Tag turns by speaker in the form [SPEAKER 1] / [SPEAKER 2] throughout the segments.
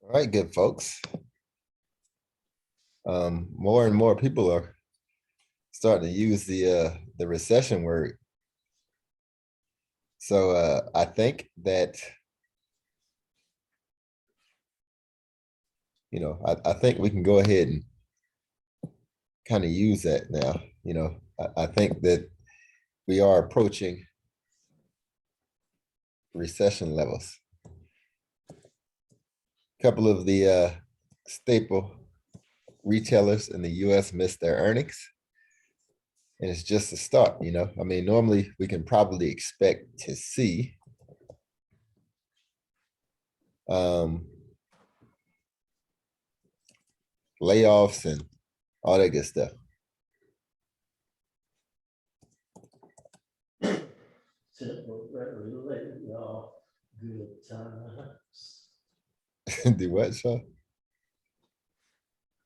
[SPEAKER 1] All right, good folks. More and more people are starting to use the recession word. So I think that I think we can go ahead and kind of use that now. I think that we are approaching recession levels. A couple of the staple retailers in the US missed their earnings. And it's just a start, I mean, normally we can probably expect to see layoffs and all that good stuff.
[SPEAKER 2] Good times.
[SPEAKER 1] Do what, Shaw?
[SPEAKER 2] I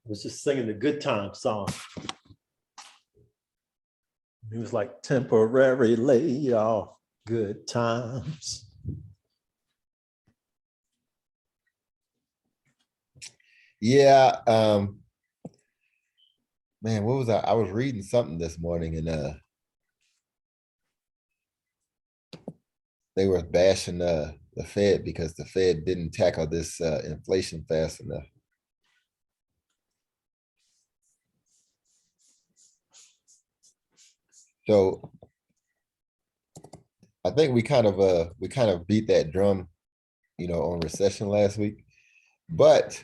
[SPEAKER 2] was just singing the Good Time song. It was like temporary layoff, good times.
[SPEAKER 1] Yeah. Man, what was I? I was reading something this morning and they were bashing the Fed because the Fed didn't tackle this inflation fast enough. So I think we kind of beat that drum, on recession last week. But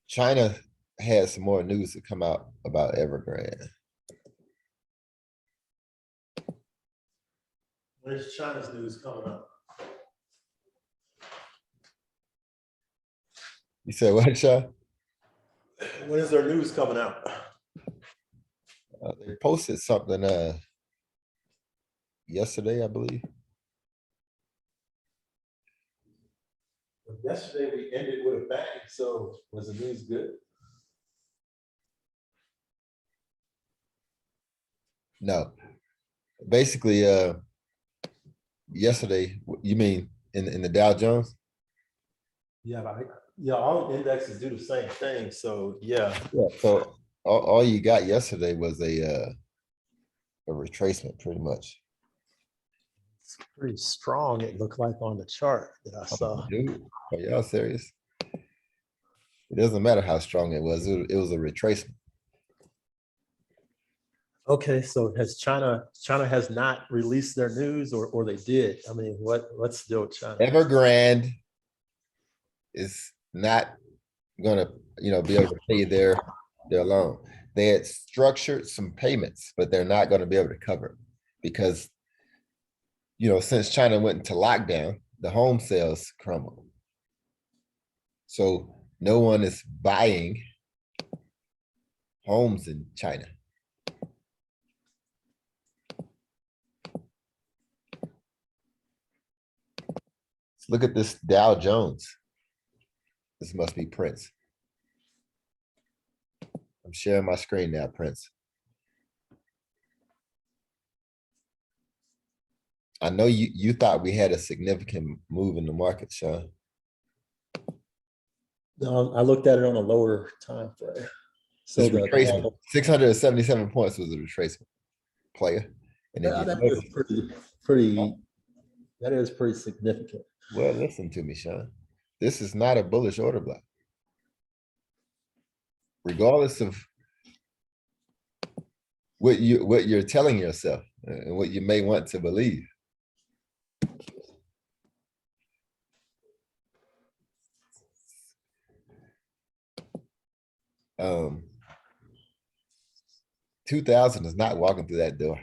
[SPEAKER 1] China has some more news to come out about Evergrande.
[SPEAKER 2] Where's China's news coming up?
[SPEAKER 1] You said what, Shaw?
[SPEAKER 2] When is their news coming out?
[SPEAKER 1] They posted something yesterday, I believe.
[SPEAKER 2] Yesterday we ended with a bang, so was the news good?
[SPEAKER 1] No. Basically, yesterday, you mean in the Dow Jones?
[SPEAKER 2] Yeah, all indexes do the same thing. So yeah.
[SPEAKER 1] So all you got yesterday was a retracement, pretty much.
[SPEAKER 2] It's pretty strong, it looked like on the chart that I saw.
[SPEAKER 1] Dude, are y'all serious? It doesn't matter how strong it was. It was a retracement.
[SPEAKER 2] Okay, so China has not released their news, or they did? I mean, what's the deal with China?
[SPEAKER 1] Evergrande is not gonna, be able to pay their loan. They had structured some payments, but they're not going to be able to cover it because, since China went into lockdown, the home sales crumbled. So no one is buying homes in China. Let's look at this Dow Jones. This must be Prince. I'm sharing my screen now, Prince. I know you thought we had a significant move in the market, Sean.
[SPEAKER 2] No, I looked at it on a lower time frame. So
[SPEAKER 1] the retracement, 677 points was a retracement, player. And if
[SPEAKER 2] that is pretty. That is pretty significant.
[SPEAKER 1] Well, listen to me, Sean. This is not a bullish order block. Regardless of what you're telling yourself and what you may want to believe. Um, 2000 is not walking through that door.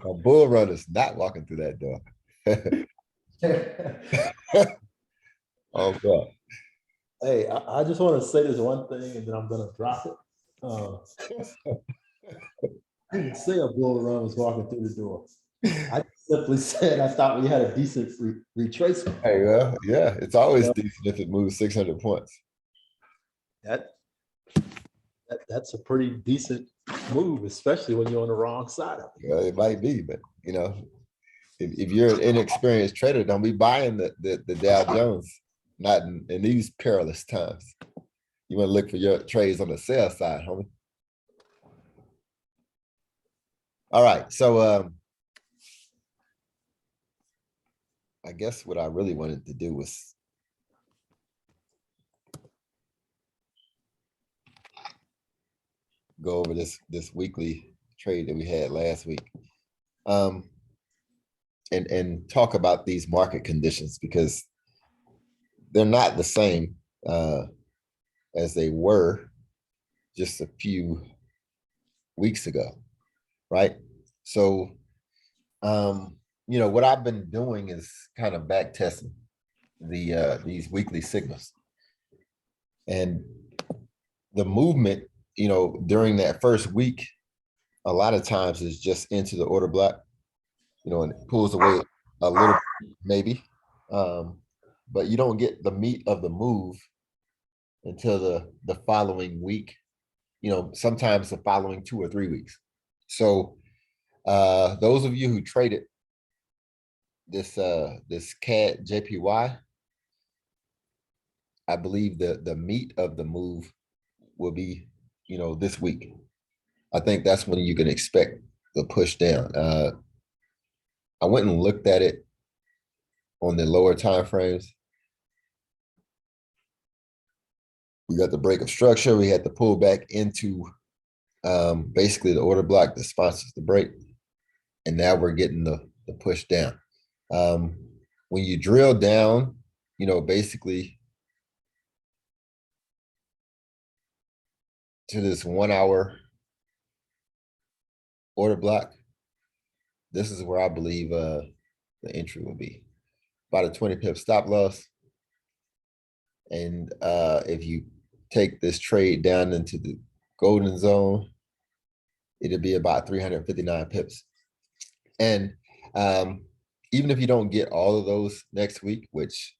[SPEAKER 1] A bull run is not walking through that door. Oh God.
[SPEAKER 2] Hey, I just want to say this one thing and then I'm gonna drop it. I didn't say a bull run was walking through the door. I simply said I thought we had a decent retracement.
[SPEAKER 1] Hey, well, yeah, it's always decent if it moves 600 points.
[SPEAKER 2] That's a pretty decent move, especially when you're on the wrong side of it.
[SPEAKER 1] Well, it might be, but if you're an inexperienced trader, don't be buying the Dow Jones, not in these perilous times. You want to look for your trades on the sell side, homie. All right, so I guess what I really wanted to do was go over this weekly trade that we had last week, and talk about these market conditions, because they're not the same as they were just a few weeks ago, right? So, what I've been doing is kind of back testing these weekly signals, and the movement, during that first week, a lot of times is just into the order block, and it pulls away a little, maybe, but you don't get the meat of the move until the following week. Sometimes the following 2 or 3 weeks. So those of you who traded this CAD JPY, I believe the meat of the move will be, this week. I think that's when you can expect the push down. I went and looked at it on the lower time frames. We got the break of structure. We had the pull back into basically the order block that sponsors the break. And now we're getting the push down. When you drill down, basically to this 1 hour order block, this is where I believe the entry will be. About a 20 pip stop loss. And if you take this trade down into the golden zone, it'll be about 359 pips. And even if you don't get all of those next week, which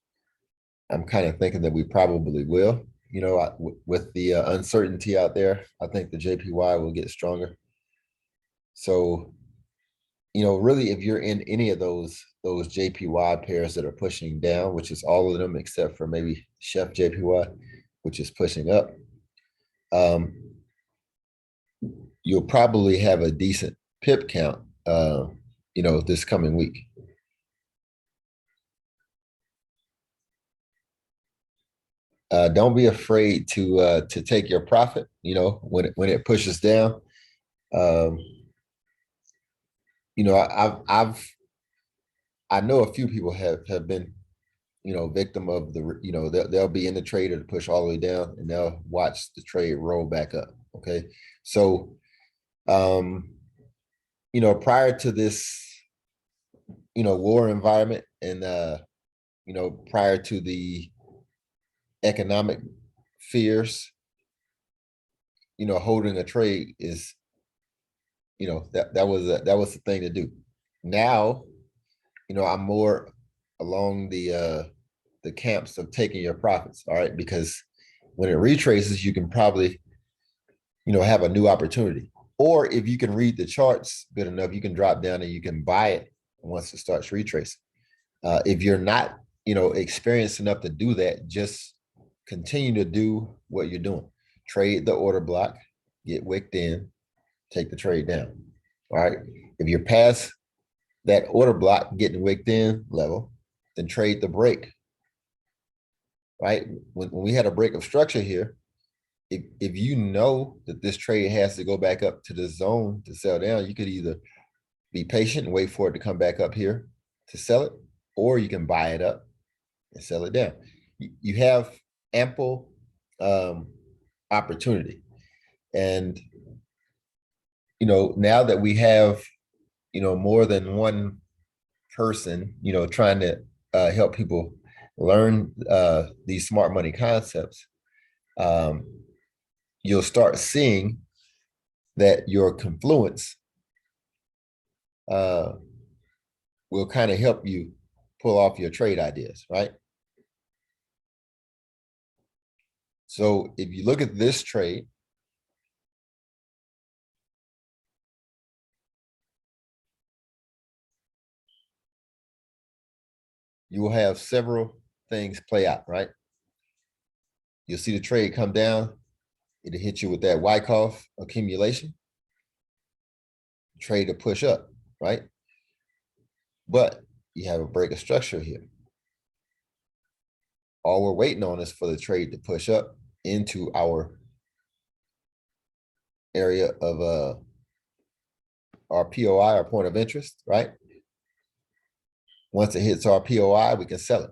[SPEAKER 1] I'm kind of thinking that we probably will, with the uncertainty out there, I think the JPY will get stronger. So, really, if you're in any of those JPY pairs that are pushing down, which is all of them except for maybe Chef JPY, which is pushing up, you'll probably have a decent pip count, this coming week. Don't be afraid to take your profit, when it pushes down. I know a few people have been, victim of they'll be in the trade to push all the way down, and they'll watch the trade roll back up. Okay. So, prior to this, war environment, and, prior to the economic fears, holding a trade is, that was the thing to do. Now, I'm more along the camps of taking your profits. All right, because when it retraces, you can probably, have a new opportunity. Or if you can read the charts good enough, you can drop down and you can buy it once it starts retracing. If you're not, experienced enough to do that, just continue to do what you're doing. Trade the order block, get wicked in, take the trade down. All right. If you're past that order block getting wicked in level, then trade the break. Right. When we had a break of structure here, if you know that this trade has to go back up to the zone to sell down, you could either be patient and wait for it to come back up here to sell it, or you can buy it up and sell it down. You have ample opportunity. And, now that we have, more than one person, trying to help people learn these smart money concepts, you'll start seeing that your confluence will kind of help you pull off your trade ideas, right? So if you look at this trade, you will have several things play out, right? You'll see the trade come down. It'll hit you with that Wyckoff accumulation. Trade to push up, right? But you have a break of structure here. All we're waiting on is for the trade to push up into our area of our POI, our point of interest, right? Once it hits our POI, we can sell it.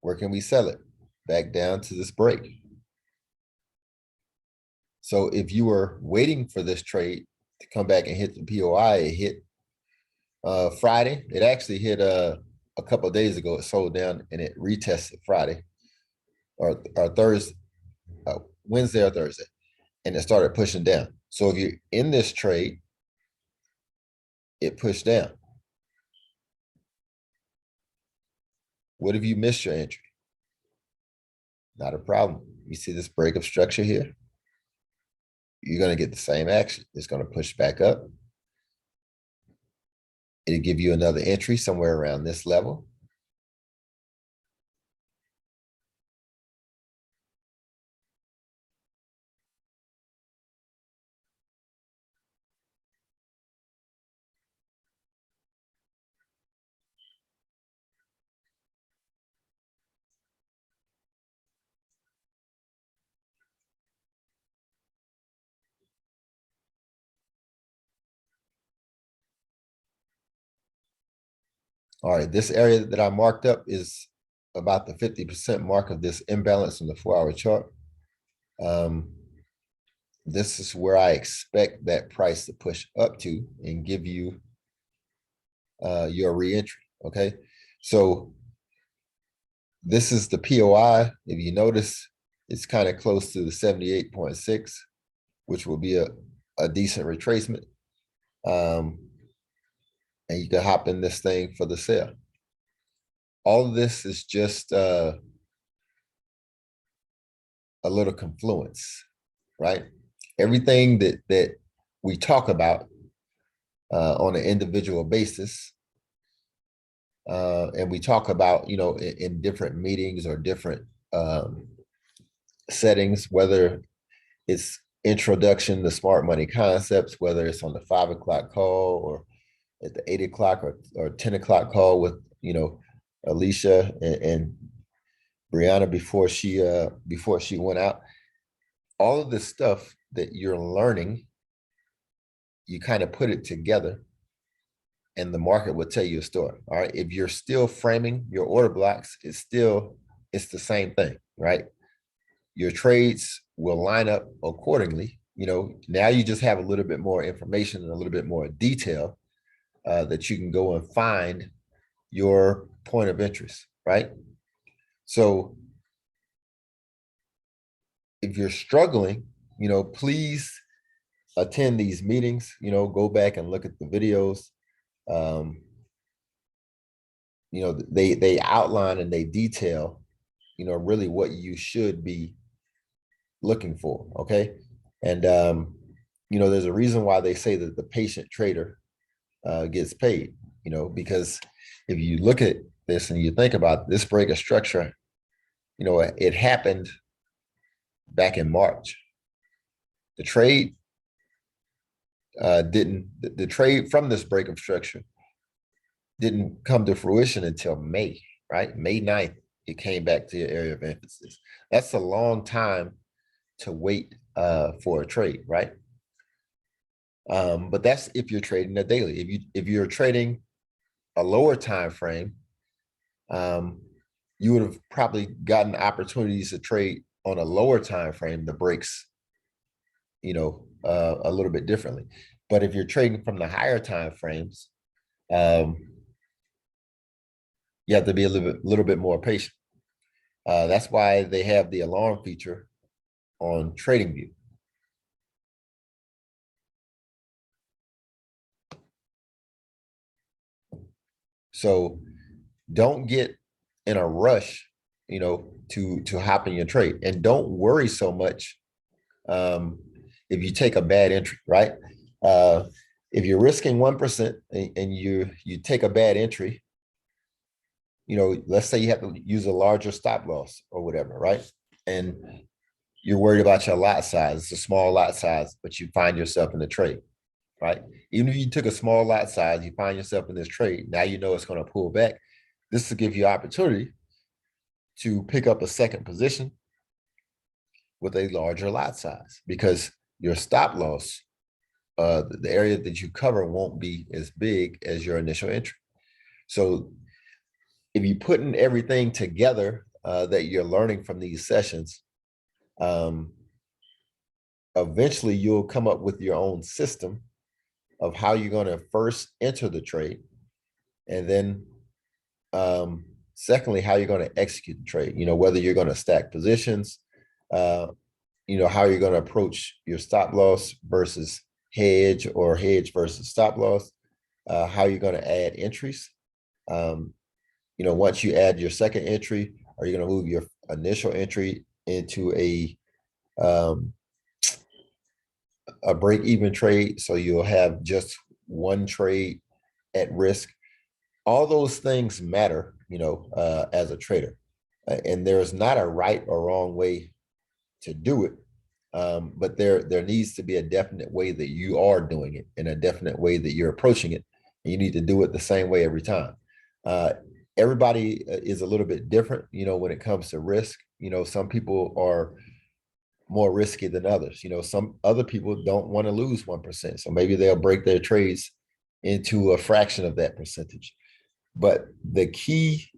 [SPEAKER 1] Where can we sell it? Back down to this break. So if you were waiting for this trade to come back and hit the POI, it hit Friday. It actually hit a couple of days ago. It sold down and it retested Friday or Thursday, Wednesday or Thursday, and it started pushing down. So if you're in this trade, it pushed down. What if you missed your entry? Not a problem. You see this break of structure here? You're going to get the same action. It's going to push back up. It'll give you another entry somewhere around this level. All right, this area that I marked up is about the 50% mark of this imbalance in the 4-hour chart. This is where I expect that price to push up to and give you your reentry, okay? So this is the POI. If you notice, it's kind of close to the 78.6, which will be a decent retracement. And you can hop in this thing for the sale. All of this is just a little confluence, right? Everything that we talk about on an individual basis, and we talk about, you know, in different meetings or different settings, whether it's introduction to smart money concepts, whether it's on the 5 o'clock call or at the 8 o'clock or 10 o'clock call with, you know, Alicia and Brianna before she went out. All of this stuff that you're learning, you kind of put it together and the market will tell you a story. All right. If you're still framing your order blocks, it's the same thing, right? Your trades will line up accordingly. You know, now you just have a little bit more information and a little bit more detail that you can go and find your point of interest, right? So if you're struggling, you know, please attend these meetings, you know, go back and look at the videos. You know, they outline and they detail, you know, really what you should be looking for, okay? And, you know, there's a reason why they say that the patient trader gets paid, you know, because if you look at this and you think about this break of structure, you know, it happened back in March. The trade the trade from this break of structure didn't come to fruition until May, right? May 9th, it came back to your area of emphasis. That's a long time to wait for a trade, right? But that's if you're trading a daily. If you're trading a lower time frame, you would have probably gotten opportunities to trade on a lower time frame, the breaks, you know, a little bit differently. But if you're trading from the higher time frames, you have to be a little bit more patient. That's why they have the alarm feature on TradingView. So don't get in a rush, you know, to hop in your trade, and don't worry so much if you take a bad entry, right? if you're risking 1% and you take a bad entry, let's say you have to use a larger stop loss or whatever, right? And you're worried about your lot size. It's a small lot size, but you find yourself in the trade, right? Even if you took a small lot size, you find yourself in this trade. Now you know it's going to pull back. This will give you opportunity to pick up a second position with a larger lot size, because your stop loss, the area that you cover, won't be as big as your initial entry. So if you're putting everything together that you're learning from these sessions, eventually you'll come up with your own system of how you're going to first enter the trade, and then secondly, how you're going to execute the trade. Whether you're going to stack positions, how you're going to approach your stop loss versus hedge, or hedge versus stop loss, how you're going to add entries. Once you add your second entry, are you going to move your initial entry into a break-even trade, so you'll have just one trade at risk? All those things matter, as a trader, and there's not a right or wrong way to do it, but there needs to be a definite way that you are doing it, and a definite way that you're approaching it, and you need to do it the same way every time. Everybody is a little bit different, when it comes to risk. Some people are more risky than others. Some other people don't want to lose 1%, so maybe they'll break their trades into a fraction of that percentage. But the key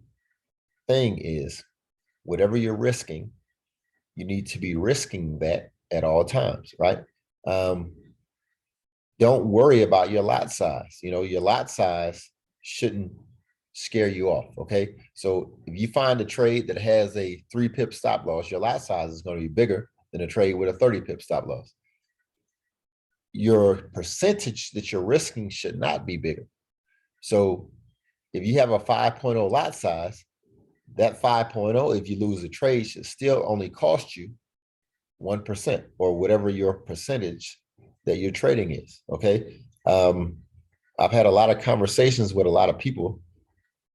[SPEAKER 1] thing is, whatever you're risking, you need to be risking that at all times, right? Don't worry about your lot size. Your lot size shouldn't scare you off, okay? So if you find a trade that has a 3 pip stop loss, your lot size is going to be bigger than a trade with a 30 pip stop loss. Your percentage that you're risking should not be bigger. So if you have a 5.0 lot size, that 5.0, if you lose a trade, should still only cost you 1%, or whatever your percentage that you're trading is, okay? I've had a lot of conversations with a lot of people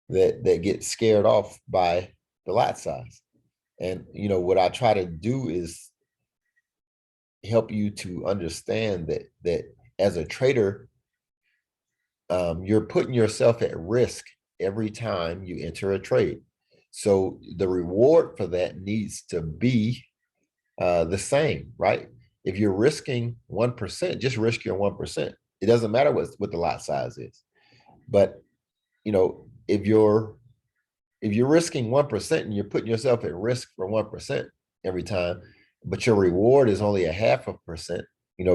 [SPEAKER 1] that get scared off by the lot size. And what I try to do is help you to understand that as a trader, you're putting yourself at risk every time you enter a trade. So the reward for that needs to be the same, right? If you're risking 1%, just risk your 1%. It doesn't matter what the lot size is. But if you're risking 1% and you're putting yourself at risk for 1% every time, but your reward is only 0.5%,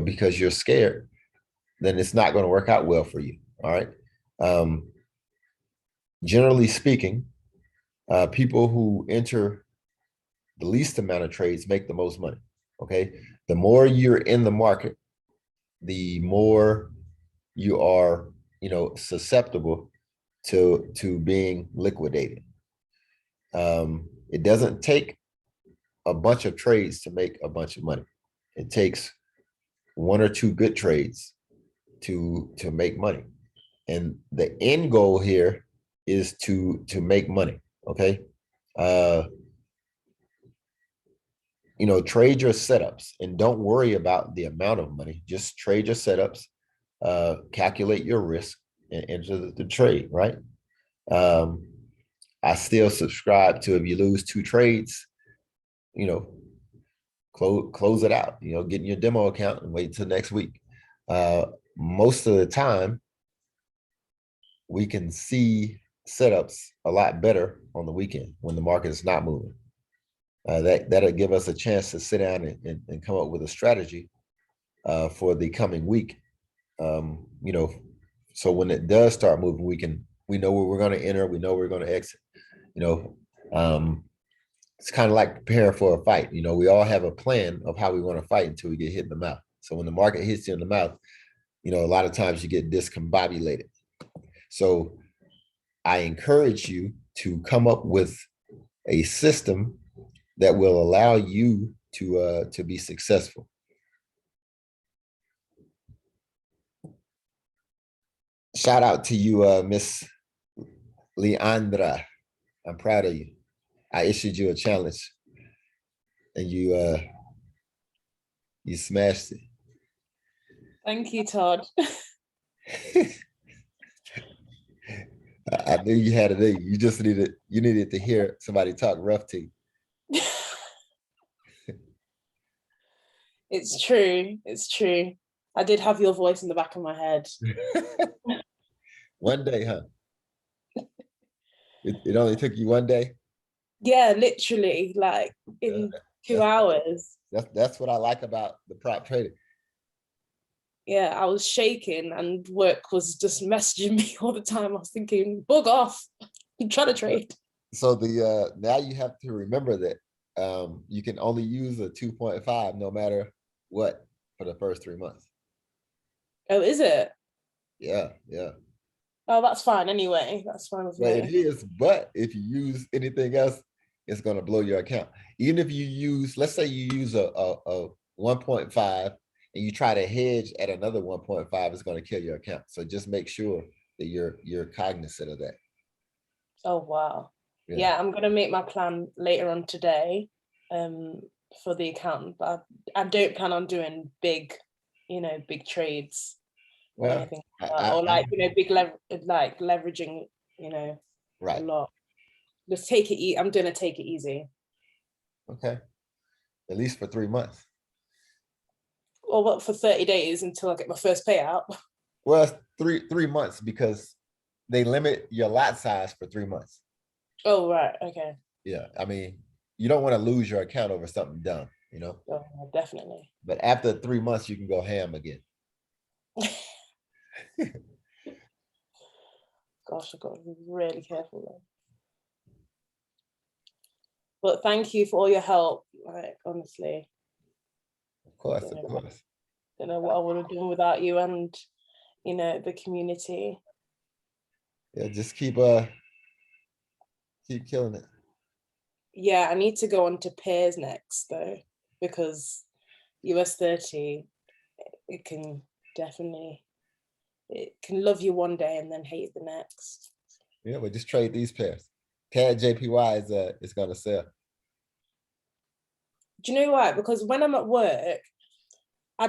[SPEAKER 1] because you're scared, then it's not going to work out well for you. All right. Generally speaking, people who enter the least amount of trades make the most money. Okay. The more you're in the market, the more you are, susceptible to being liquidated. It doesn't take a bunch of trades to make a bunch of money. It takes 1 or 2 good trades to make money. And the end goal here is to make money. Okay. Trade your setups and don't worry about the amount of money. Just trade your setups, calculate your risk, and enter the trade, right? I still subscribe to, if you lose 2 trades, close it out, get in your demo account and wait till next week. Most of the time, we can see setups a lot better on the weekend when the market is not moving. That'll give us a chance to sit down and come up with a strategy for the coming week. So when it does start moving, we know where we're going to enter, we know we're going to exit. It's kind of like preparing for a fight. We all have a plan of how we want to fight until we get hit in the mouth. So when the market hits you in the mouth, a lot of times you get discombobulated. So I encourage you to come up with a system that will allow you to be successful. Shout out to you, Miss Leandra. I'm proud of you. I issued you a challenge and you smashed it.
[SPEAKER 3] Thank you, Todd.
[SPEAKER 1] I knew you had it in you. You just needed to hear somebody talk rough to you.
[SPEAKER 3] It's true. It's true. I did have your voice in the back of my head.
[SPEAKER 1] One day, huh? It only took you one day?
[SPEAKER 3] Yeah, literally, like in 2 hours.
[SPEAKER 1] That's what I like about the prop trading.
[SPEAKER 3] Yeah, I was shaking and work was just messaging me all the time. I was thinking, bug off. I'm trying to trade.
[SPEAKER 1] So the now you have to remember that you can only use a 2.5 no matter what for the first 3 months.
[SPEAKER 3] Oh, is it?
[SPEAKER 1] Yeah, yeah.
[SPEAKER 3] Oh, that's fine anyway. That's fine with
[SPEAKER 1] Well, it
[SPEAKER 3] me.
[SPEAKER 1] is, but if you use anything else, it's gonna blow your account. Even if you use, let's say you use a 1.5 and you try to hedge at another 1.5, it's gonna kill your account. So just make sure that you're cognizant of that.
[SPEAKER 3] Oh, wow. Yeah, I'm gonna make my plan later on today for the account, but I don't plan on doing big, big trades or
[SPEAKER 1] Well,
[SPEAKER 3] anything like that. Or like, big like leveraging, a
[SPEAKER 1] right.
[SPEAKER 3] lot. Just take it I'm gonna take it easy.
[SPEAKER 1] Okay. At least for 3 months.
[SPEAKER 3] Or what, for 30 days until I get my first payout.
[SPEAKER 1] Well, it's three months because they limit your lot size for 3 months.
[SPEAKER 3] Oh, right. Okay.
[SPEAKER 1] Yeah. I mean, you don't want to lose your account over something dumb,
[SPEAKER 3] Oh, definitely.
[SPEAKER 1] But after 3 months, you can go ham again.
[SPEAKER 3] Gosh, I've got to be really careful though. But thank you for all your help. Like, honestly.
[SPEAKER 1] Of course, of course.
[SPEAKER 3] Don't know what I would have done without you and, the community.
[SPEAKER 1] Yeah, just keep killing it.
[SPEAKER 3] Yeah, I need to go on to pairs next though, because US 30, it can love you one day and then hate the next.
[SPEAKER 1] Yeah, but just trade these pairs. CAD JPY is gonna sell.
[SPEAKER 3] Do you know why? Because when I'm at work, I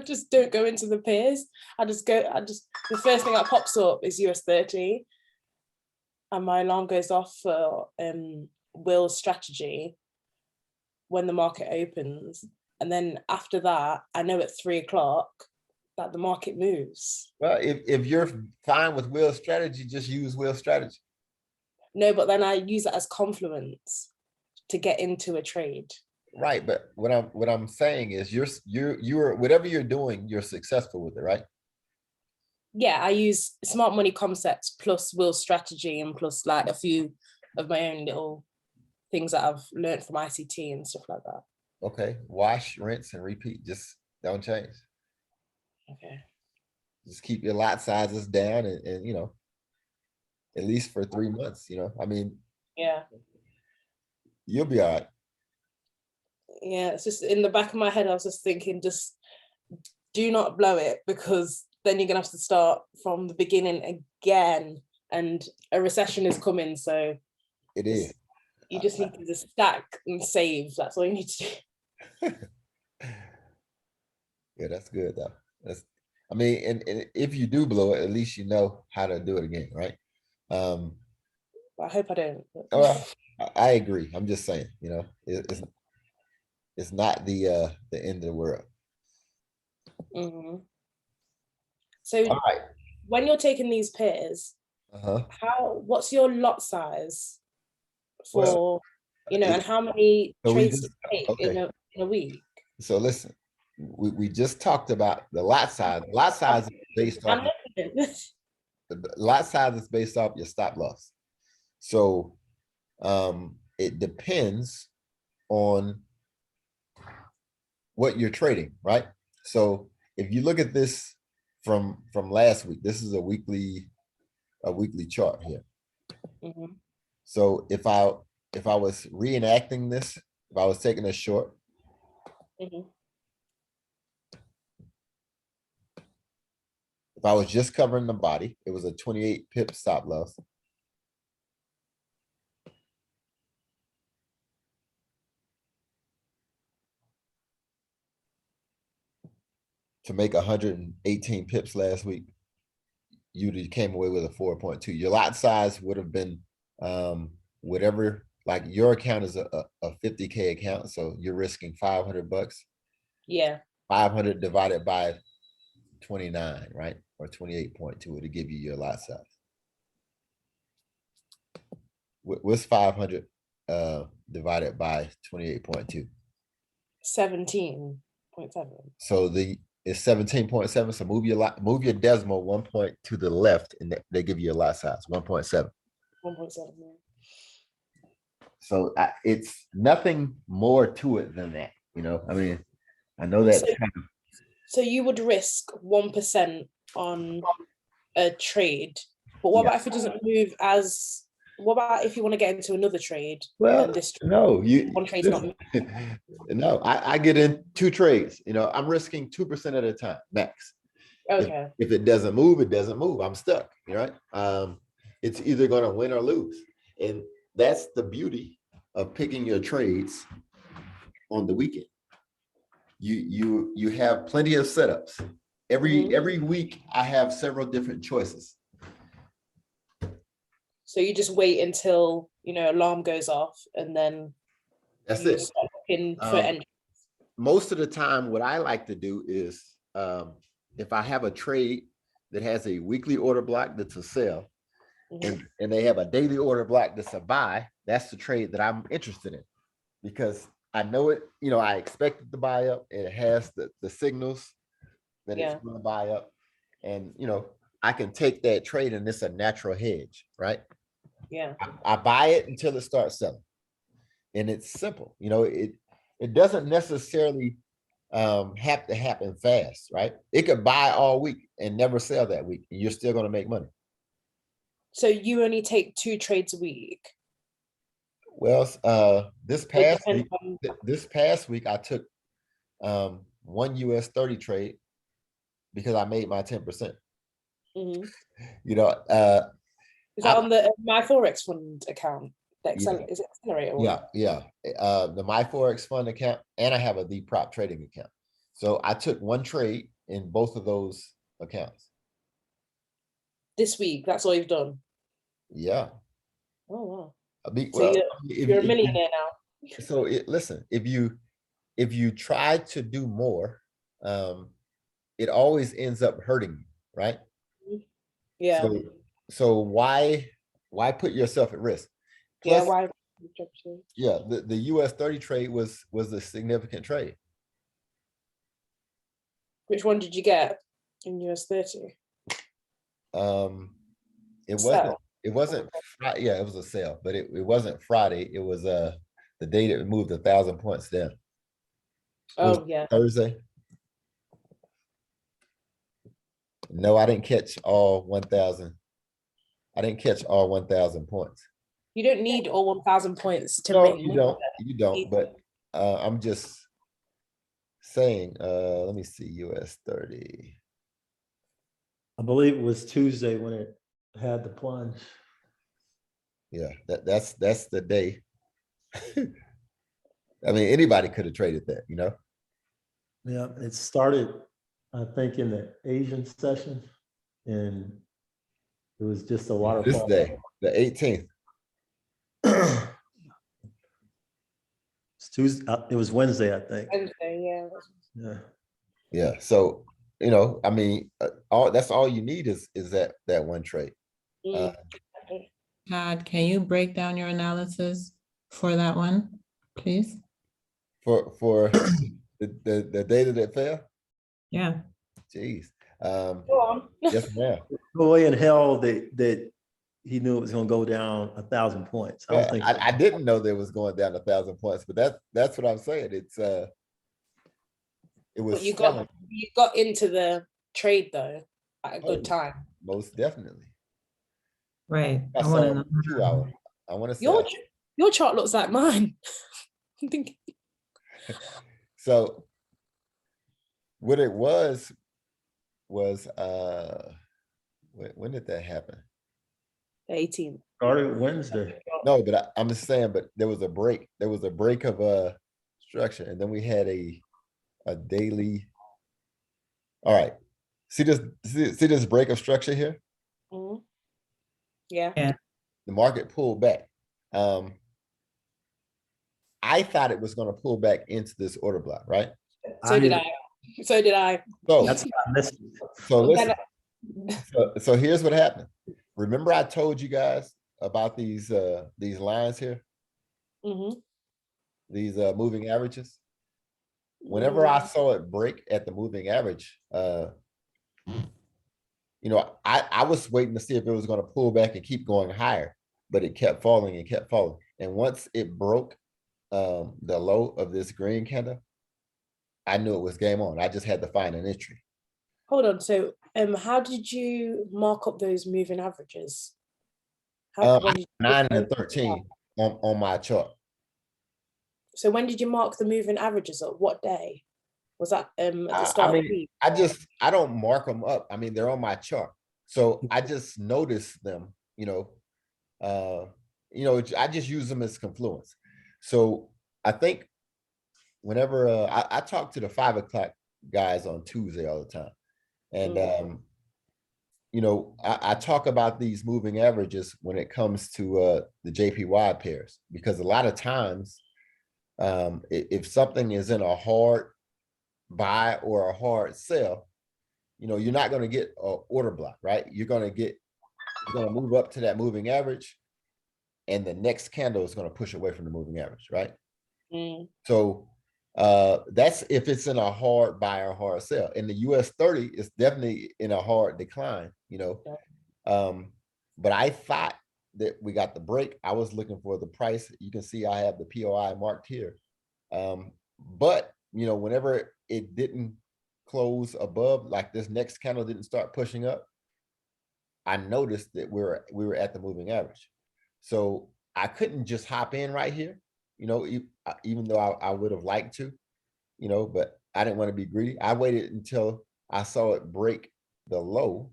[SPEAKER 3] just don't go into the pairs. The first thing that pops up is US 30. And my alarm goes off for Will's strategy when the market opens. And then after that, I know at 3 o'clock that the market moves.
[SPEAKER 1] Well, if you're fine with Will's strategy, just use Will's strategy.
[SPEAKER 3] No, but then I use that as confluence to get into a trade.
[SPEAKER 1] Right, but what I'm saying is you're whatever you're doing, you're successful with it, right?
[SPEAKER 3] Yeah, I use smart money concepts plus Will's strategy and plus like a few of my own little things that I've learned from ICT and stuff like that.
[SPEAKER 1] Okay, wash, rinse, and repeat. Just don't change.
[SPEAKER 3] Okay.
[SPEAKER 1] Just keep your lot sizes down and at least for 3 months, I mean,
[SPEAKER 3] yeah,
[SPEAKER 1] you'll be all right.
[SPEAKER 3] Yeah, it's just in the back of my head, I was just thinking, just do not blow it, because then you're gonna have to start from the beginning again, and a recession is coming. So
[SPEAKER 1] it is.
[SPEAKER 3] You just need to just stack and save. That's all you need to do.
[SPEAKER 1] Yeah, that's good though. I mean, and if you do blow it, at least you know how to do it again, right?
[SPEAKER 3] I hope I don't.
[SPEAKER 1] Well, I agree. I'm just saying, it's not the end of the world.
[SPEAKER 3] Mm-hmm. So when you're taking these pairs, what's your lot size for, and how many trades do you take in a week?
[SPEAKER 1] So listen, we just talked about the lot size. Lot size is based off the lot size is based off your stop loss. So it depends on what you're trading, right? So if you look at this from last week, this is a weekly chart here.
[SPEAKER 3] Mm-hmm.
[SPEAKER 1] So if I was reenacting this, if I was taking a short,
[SPEAKER 3] mm-hmm.
[SPEAKER 1] If I was just covering the body, it was a 28 pip stop loss. To make 118 pips last week, you came away with a 4.2. Your lot size would have been whatever, like your account is a 50K account, so you're risking 500 bucks.
[SPEAKER 3] Yeah.
[SPEAKER 1] 500 divided by 29, right? Or 28.2 to give you your lot size. What's 500 divided by 28.2?
[SPEAKER 3] 17.7.
[SPEAKER 1] So it's 17.7. So move your decimal 1 point to the left, and they give you a lot size 1.7.
[SPEAKER 3] 1.7.
[SPEAKER 1] So it's nothing more to it than that. I mean, I know that.
[SPEAKER 3] So you would risk 1% on a trade, but what about if it doesn't move as? What about if you want to get into another trade?
[SPEAKER 1] Well,
[SPEAKER 3] and this
[SPEAKER 1] no,
[SPEAKER 3] one trade's not.
[SPEAKER 1] No, I get in 2 trades. I'm risking 2% at a time max.
[SPEAKER 3] Okay.
[SPEAKER 1] If it doesn't move, it doesn't move. I'm stuck. Right. It's either going to win or lose, and that's the beauty of picking your trades on the weekend. You have plenty of setups. Every week I have several different choices.
[SPEAKER 3] So you just wait until alarm goes off, and then
[SPEAKER 1] that's it.
[SPEAKER 3] Start looking for entries.
[SPEAKER 1] Most of the time, what I like to do is if I have a trade that has a weekly order block that's a sell, and they have a daily order block that's a buy, that's the trade that I'm interested in, because I know it, I expect it to buy up, and it has the signals that it's going to buy up. And, I can take that trade, and it's a natural hedge, right?
[SPEAKER 3] Yeah.
[SPEAKER 1] I buy it until it starts selling. And it's simple. It doesn't necessarily have to happen fast, right? It could buy all week and never sell that week, and you're still going to make money.
[SPEAKER 3] So you only take 2 trades a week?
[SPEAKER 1] Well, this past week I took one US 30 trade because I made my 10%.
[SPEAKER 3] Is that on the My Forex Fund account? Is it Accelerator?
[SPEAKER 1] Yeah. The My Forex Fund account, and I have a The Prop Trading account. So I took one trade in both of those accounts.
[SPEAKER 3] This week, that's all you've done? Yeah. Oh, wow. So you're a millionaire now.
[SPEAKER 1] So listen, if you try to do more, it always ends up hurting you, right?
[SPEAKER 3] Yeah.
[SPEAKER 1] So why put yourself at risk?
[SPEAKER 3] Plus, why?
[SPEAKER 1] Yeah, the US 30 trade was a significant trade.
[SPEAKER 3] Which one did you get in US 30?
[SPEAKER 1] It wasn't Friday. Yeah, it was a sale, but it wasn't Friday. It was the day that moved 1,000 points down.
[SPEAKER 3] Oh yeah.
[SPEAKER 1] Thursday. No, I didn't catch all 1,000. I didn't catch all 1,000 points.
[SPEAKER 3] You don't need all 1,000 points to make money.
[SPEAKER 1] You don't, but I'm just saying, let me see, US 30.
[SPEAKER 2] I believe it was Tuesday when it had the plunge.
[SPEAKER 1] Yeah, that's the day. I mean, anybody could have traded that,
[SPEAKER 2] Yeah, it started, I think, in the Asian session, and it was just a waterfall.
[SPEAKER 1] This day, the 18th.
[SPEAKER 2] It's Tuesday. It was Wednesday, I think.
[SPEAKER 3] Wednesday, yeah.
[SPEAKER 1] Yeah. So, I mean, that's all you need is that one trade.
[SPEAKER 4] Todd, can you break down your analysis for that one, please?
[SPEAKER 1] For the data that fell?
[SPEAKER 4] Yeah.
[SPEAKER 1] Jeez.
[SPEAKER 3] Go on.
[SPEAKER 1] Yes, ma'am.
[SPEAKER 2] No way in hell that he knew it was going to go down 1,000 points. I don't think
[SPEAKER 1] I didn't know that it was going down 1,000 points, but that's what I'm saying. It was.
[SPEAKER 3] But you got into the trade though at a good time.
[SPEAKER 1] Most definitely.
[SPEAKER 4] Right.
[SPEAKER 1] I want to know. 2 hours. I want to say
[SPEAKER 3] your chart looks like mine. I'm thinking.
[SPEAKER 1] So what it was was when did that happen?
[SPEAKER 3] The 18th.
[SPEAKER 2] Started Wednesday.
[SPEAKER 1] No, but I'm just saying, but there was a break. There was a break of structure, and then we had a daily. All right. See this break of structure here?
[SPEAKER 3] Mhm. Yeah.
[SPEAKER 4] Yeah.
[SPEAKER 1] The market pulled back. I thought it was going to pull back into this order block, right?
[SPEAKER 3] So did I. So did I.
[SPEAKER 1] So,
[SPEAKER 2] That's what I missed.
[SPEAKER 1] so
[SPEAKER 3] But then
[SPEAKER 1] listen. So here's what happened. Remember I told you guys about these lines here,
[SPEAKER 3] Mhm.
[SPEAKER 1] these moving averages? Whenever I saw it break at the moving average, I was waiting to see if it was going to pull back and keep going higher, but it kept falling and kept falling. And once it broke the low of this green candle, I knew it was game on. I just had to find an entry.
[SPEAKER 3] Hold on. So how did you mark up those moving averages? How, when did you,
[SPEAKER 1] 9 and 13 on my chart.
[SPEAKER 3] so when did you mark the moving averages up? What day? Was that at the start of the week?
[SPEAKER 1] I don't mark them up. I mean, they're on my chart. So I just notice them, I just use them as confluence. So I think whenever I talk to the 5 o'clock guys on Tuesday all the time. And I talk about these moving averages when it comes to the JPY pairs, because a lot of times if something is in a hard buy or a hard sell, you're not going to get an order block, right? You're going to move up to that moving average, and the next candle is going to push away from the moving average, right? So that's if it's in a hard buy or hard sell. In the US 30, it's definitely in a hard decline, but I thought that we got the break. I was looking for the price. You can see I have the POI marked here. But whenever it didn't close above, like this next candle didn't start pushing up, I noticed that we were at the moving average. So I couldn't just hop in right here, even though I would have liked to, but I didn't want to be greedy. I waited until I saw it break the low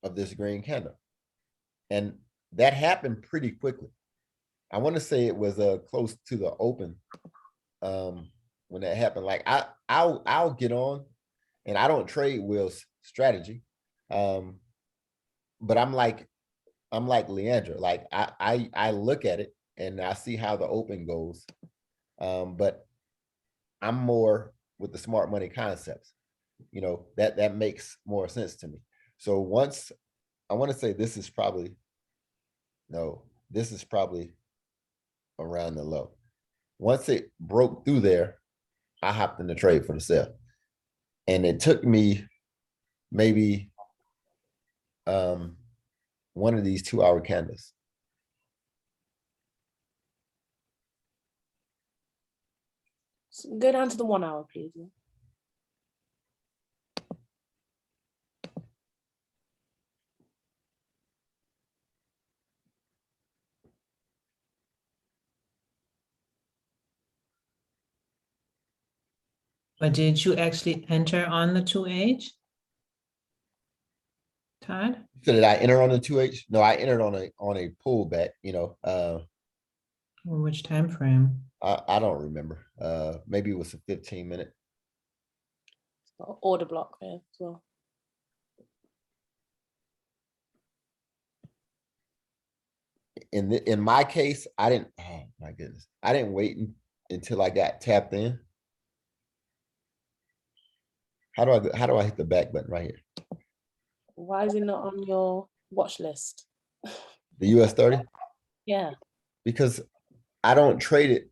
[SPEAKER 1] of this green candle. And that happened pretty quickly. I want to say it was close to the open when that happened. Like I'll get on, and I don't trade Will's strategy. But I'm like Leandra. Like I look at it and I see how the open goes. But I'm more with the smart money concepts. That makes more sense to me. So once I want to say this is probably around the low. Once it broke through there, I hopped in the trade for the sell. And it took me maybe one of these 2-hour candles.
[SPEAKER 3] So go down to the 1 hour, please.
[SPEAKER 4] But did you actually enter on the 2H? Todd?
[SPEAKER 1] So did I enter on the 2H? No, I entered on a pullback,
[SPEAKER 4] Or which time frame?
[SPEAKER 1] I don't remember. Maybe it was a 15-minute.
[SPEAKER 3] Order block there as well.
[SPEAKER 1] In my case, I didn't, oh my goodness. I didn't wait until I got tapped in. How do I hit the back button right here?
[SPEAKER 3] Why is it not on your watch list?
[SPEAKER 1] The US 30?
[SPEAKER 3] Yeah.
[SPEAKER 1] Because I don't trade it,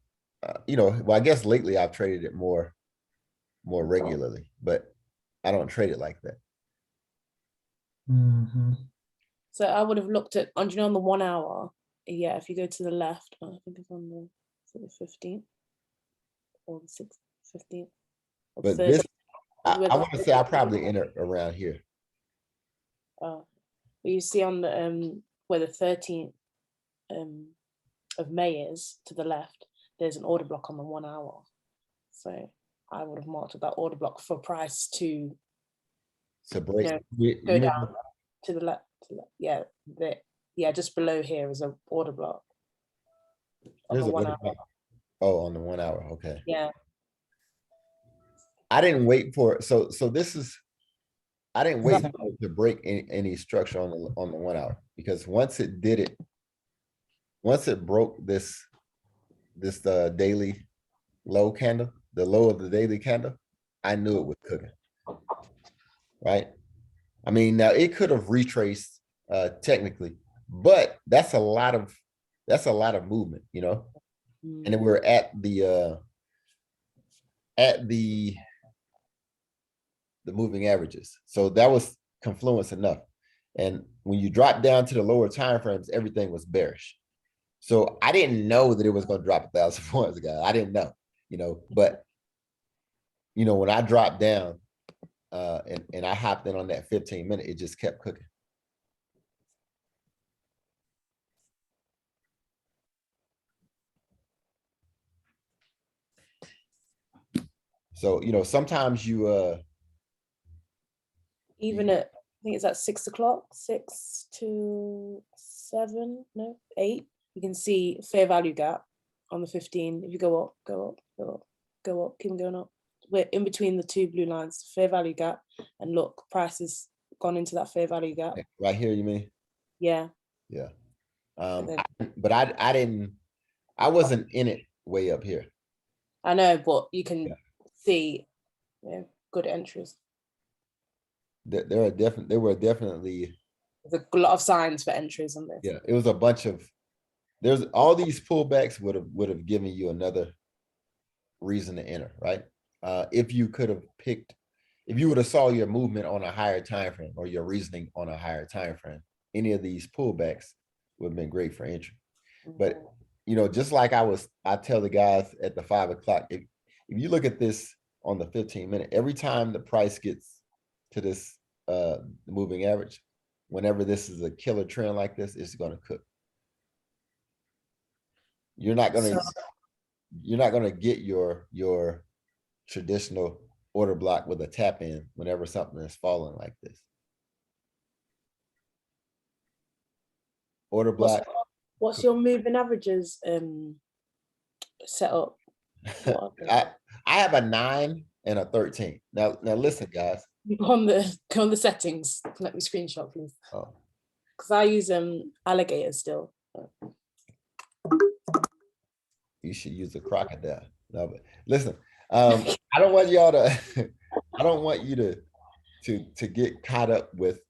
[SPEAKER 1] well, I guess lately I've traded it more regularly, but I don't trade it like that.
[SPEAKER 3] So I would have looked at on the 1 hour. Yeah, if you go to the left, I think it's on the 15th or the 6th, 15th.
[SPEAKER 1] But this, I want to say I probably entered around here.
[SPEAKER 3] But you see on the where the 13th of May is to the left, there's an order block on the 1 hour. So I would have marked that order block for price to
[SPEAKER 1] So break.
[SPEAKER 3] No,
[SPEAKER 1] You
[SPEAKER 3] go
[SPEAKER 1] mean
[SPEAKER 3] down to the left. Yeah, just below here is a order block. On
[SPEAKER 1] there's
[SPEAKER 3] the
[SPEAKER 1] a
[SPEAKER 3] 1 hour.
[SPEAKER 1] oh, on the 1 hour. Okay.
[SPEAKER 3] Yeah.
[SPEAKER 1] I didn't wait for it. So this is I didn't wait for it to break any structure on the 1 hour, because once it did it, once it broke this daily low candle, the low of the daily candle, I knew it was cooking. Right. I mean, now it could have retraced technically, but that's a lot of movement, you know. And then we're at the moving averages. So that was confluence enough. And when you drop down to the lower time frames, everything was bearish. So I didn't know that it was going to drop 1,000 points, guys. I didn't know, you know, but you know, when I dropped down and I hopped in on that 15-minute, it just kept cooking. So, you know, sometimes you
[SPEAKER 3] Even at, I think it's at 6 o'clock, 6 to 7, no, 8, you can see fair value gap on the 15. If you go up, go up, go up, go up, keep on going up. We're in between the two blue lines, fair value gap, and look, price has gone into that fair value gap.
[SPEAKER 1] right here, you mean?
[SPEAKER 3] Yeah.
[SPEAKER 1] Yeah.
[SPEAKER 3] Then,
[SPEAKER 1] But I wasn't in it way up here.
[SPEAKER 3] I know, but you can
[SPEAKER 1] Yeah.
[SPEAKER 3] see good entries.
[SPEAKER 1] There were definitely
[SPEAKER 3] There's a lot of signs for entries on this.
[SPEAKER 1] yeah, it was a bunch of there's all these pullbacks would have given you another reason to enter, right? If you could have picked, if you would have saw your movement on a higher time frame or your reasoning on a higher time frame, any of these pullbacks would have been great for entry. But you know, just like I tell the guys at the 5 o'clock, if you look at this on the 15-minute, every time the price gets to this moving average, whenever this is a killer trend like this, it's going to cook. You're not going to get your traditional order block with a tap in whenever something is falling like this. Order block.
[SPEAKER 3] What's your moving averages set up?
[SPEAKER 1] I have a 9 and a 13. Now listen, guys.
[SPEAKER 3] You go on the settings. Let me screenshot, please.
[SPEAKER 1] Oh.
[SPEAKER 3] Because I use alligator still.
[SPEAKER 1] You should use a crocodile. No, but listen, I don't want y'all to I don't want you to get caught up with.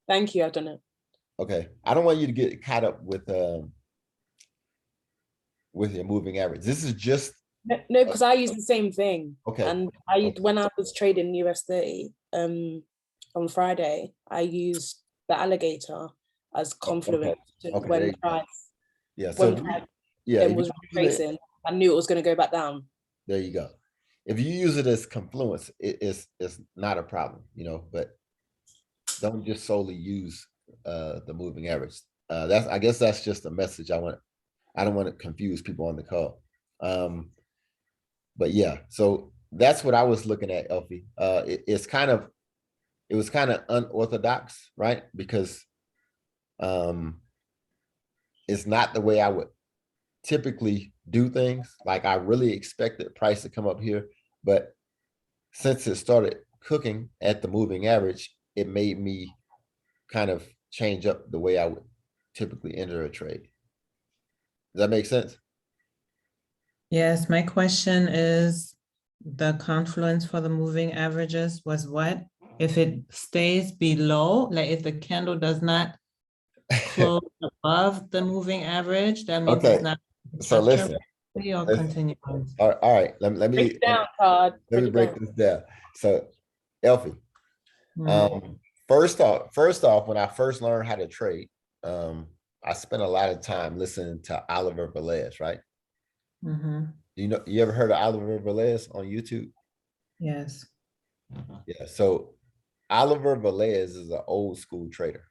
[SPEAKER 3] Thank you, I've done it.
[SPEAKER 1] Okay. I don't want you to get caught up with your moving average. This is just
[SPEAKER 3] no, because I use the same thing.
[SPEAKER 1] Okay.
[SPEAKER 3] And when I was trading US 30 on Friday, I used the alligator as confluence when price.
[SPEAKER 1] Yeah. So
[SPEAKER 3] it was retracing. I knew it was going to go back down.
[SPEAKER 1] There you go. If you use it as confluence, it's not a problem, you know, but don't just solely use the moving average. I guess that's just a message I don't want to confuse people on the call. But yeah, so that's what I was looking at, Elfie. It was kind of unorthodox, right? Because it's not the way I would typically do things. Like I really expected price to come up here, but since it started cooking at the moving average, it made me kind of change up the way I would typically enter a trade. Does that make sense?
[SPEAKER 4] Yes, my question is the confluence for the moving averages was what? If it stays below, like if the candle does not close above the moving average, that means
[SPEAKER 1] Okay.
[SPEAKER 4] it's not.
[SPEAKER 1] So listen.
[SPEAKER 4] Or continue.
[SPEAKER 1] All right. Let me
[SPEAKER 3] break it down, Todd.
[SPEAKER 1] Let me break this down. So, Elfie, first off, when I first learned how to trade, I spent a lot of time listening to Oliver Velez, right? You ever heard of Oliver Velez on YouTube?
[SPEAKER 4] Yes.
[SPEAKER 1] Yeah. So Oliver Velez is an old school trader.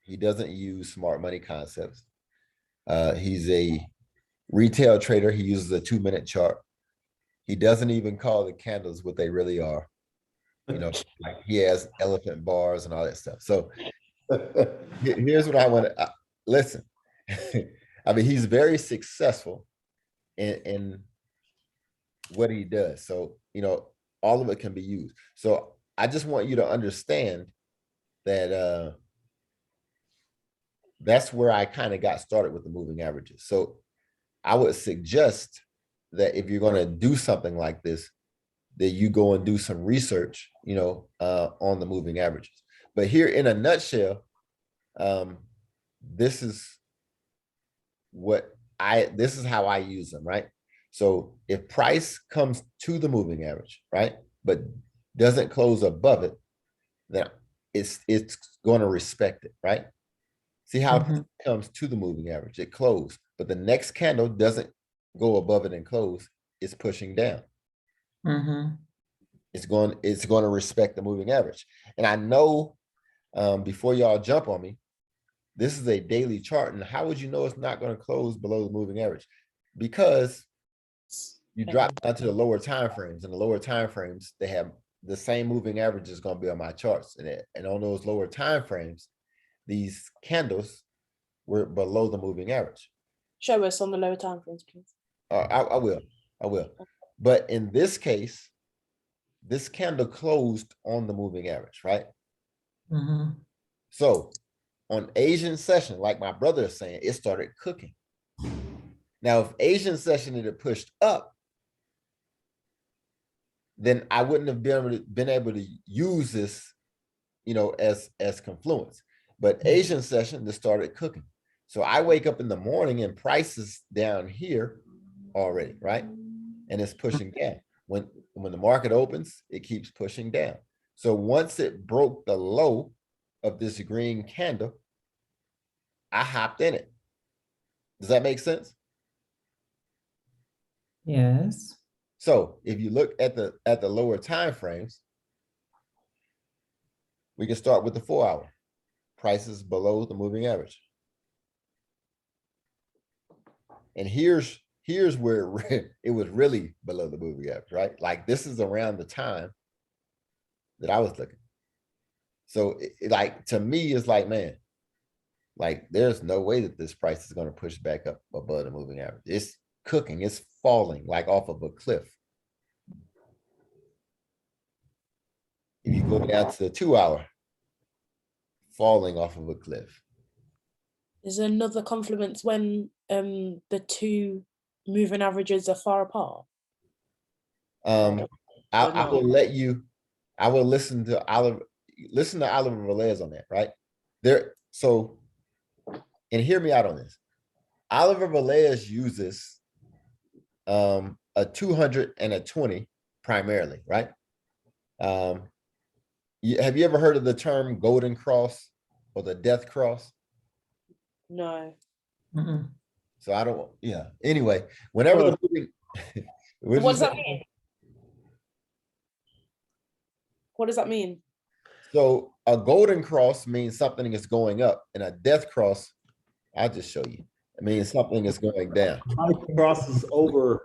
[SPEAKER 1] He doesn't use smart money concepts. He's a retail trader. He uses a 2-minute chart. He doesn't even call the candles what they really are. You know, like he has elephant bars and all that stuff. So here's what I want to listen. I mean, he's very successful in what he does. So, you know, all of it can be used. So I just want you to understand that that's where I kind of got started with the moving averages. So I would suggest that if you're going to do something like this, that you go and do some research, you know, on the moving averages. But here in a nutshell, this is how I use them, right? So if price comes to the moving average, right, but doesn't close above it, then it's going to respect it, right? See how it comes to the moving average, it closed, but the next candle doesn't go above it and close, it's pushing down. It's going to respect the moving average. And I know before y'all jump on me, this is a daily chart, and how would you know it's not going to close below the moving average? Because you drop down to the lower time frames, and the lower time frames, they have the same moving average is going to be on my charts, and on those lower time frames, these candles were below the moving average.
[SPEAKER 3] Show us on the lower time frames, please.
[SPEAKER 1] I will. But in this case, this candle closed on the moving average, right? So on Asian session, like my brother is saying, it started cooking. Now, if Asian session had pushed up, then I wouldn't have been able to use this, you know, as confluence. But Asian session, this started cooking. So I wake up in the morning and price is down here already, right? And it's pushing down. When the market opens, it keeps pushing down. So once it broke the low of this green candle, I hopped in it. Does that make sense?
[SPEAKER 4] Yes.
[SPEAKER 1] So if you look at the lower time frames, we can start with the 4 hour. Prices below the moving average. And here's where it was really below the moving average, right? Like this is around the time that I was looking. So like to me, it's like, man, like there's no way that this price is going to push back up above the moving average. It's cooking, it's falling like off of a cliff. If you go down to the 2 hour, falling off of a cliff.
[SPEAKER 3] Is there another confluence when the two moving averages are far apart?
[SPEAKER 1] I will let you, I will listen to Oliver Velez on that, right? So, and hear me out on this. Oliver Velez uses a 200 and a 20 primarily, right? Have you ever heard of the term golden cross or the death cross?
[SPEAKER 3] No.
[SPEAKER 1] So I don't, yeah. Anyway, whenever the moving,
[SPEAKER 3] what does that mean? What does that mean?
[SPEAKER 1] So a golden cross means something is going up, and a death cross, I'll just show you. It means something is going down.
[SPEAKER 2] Price crosses over,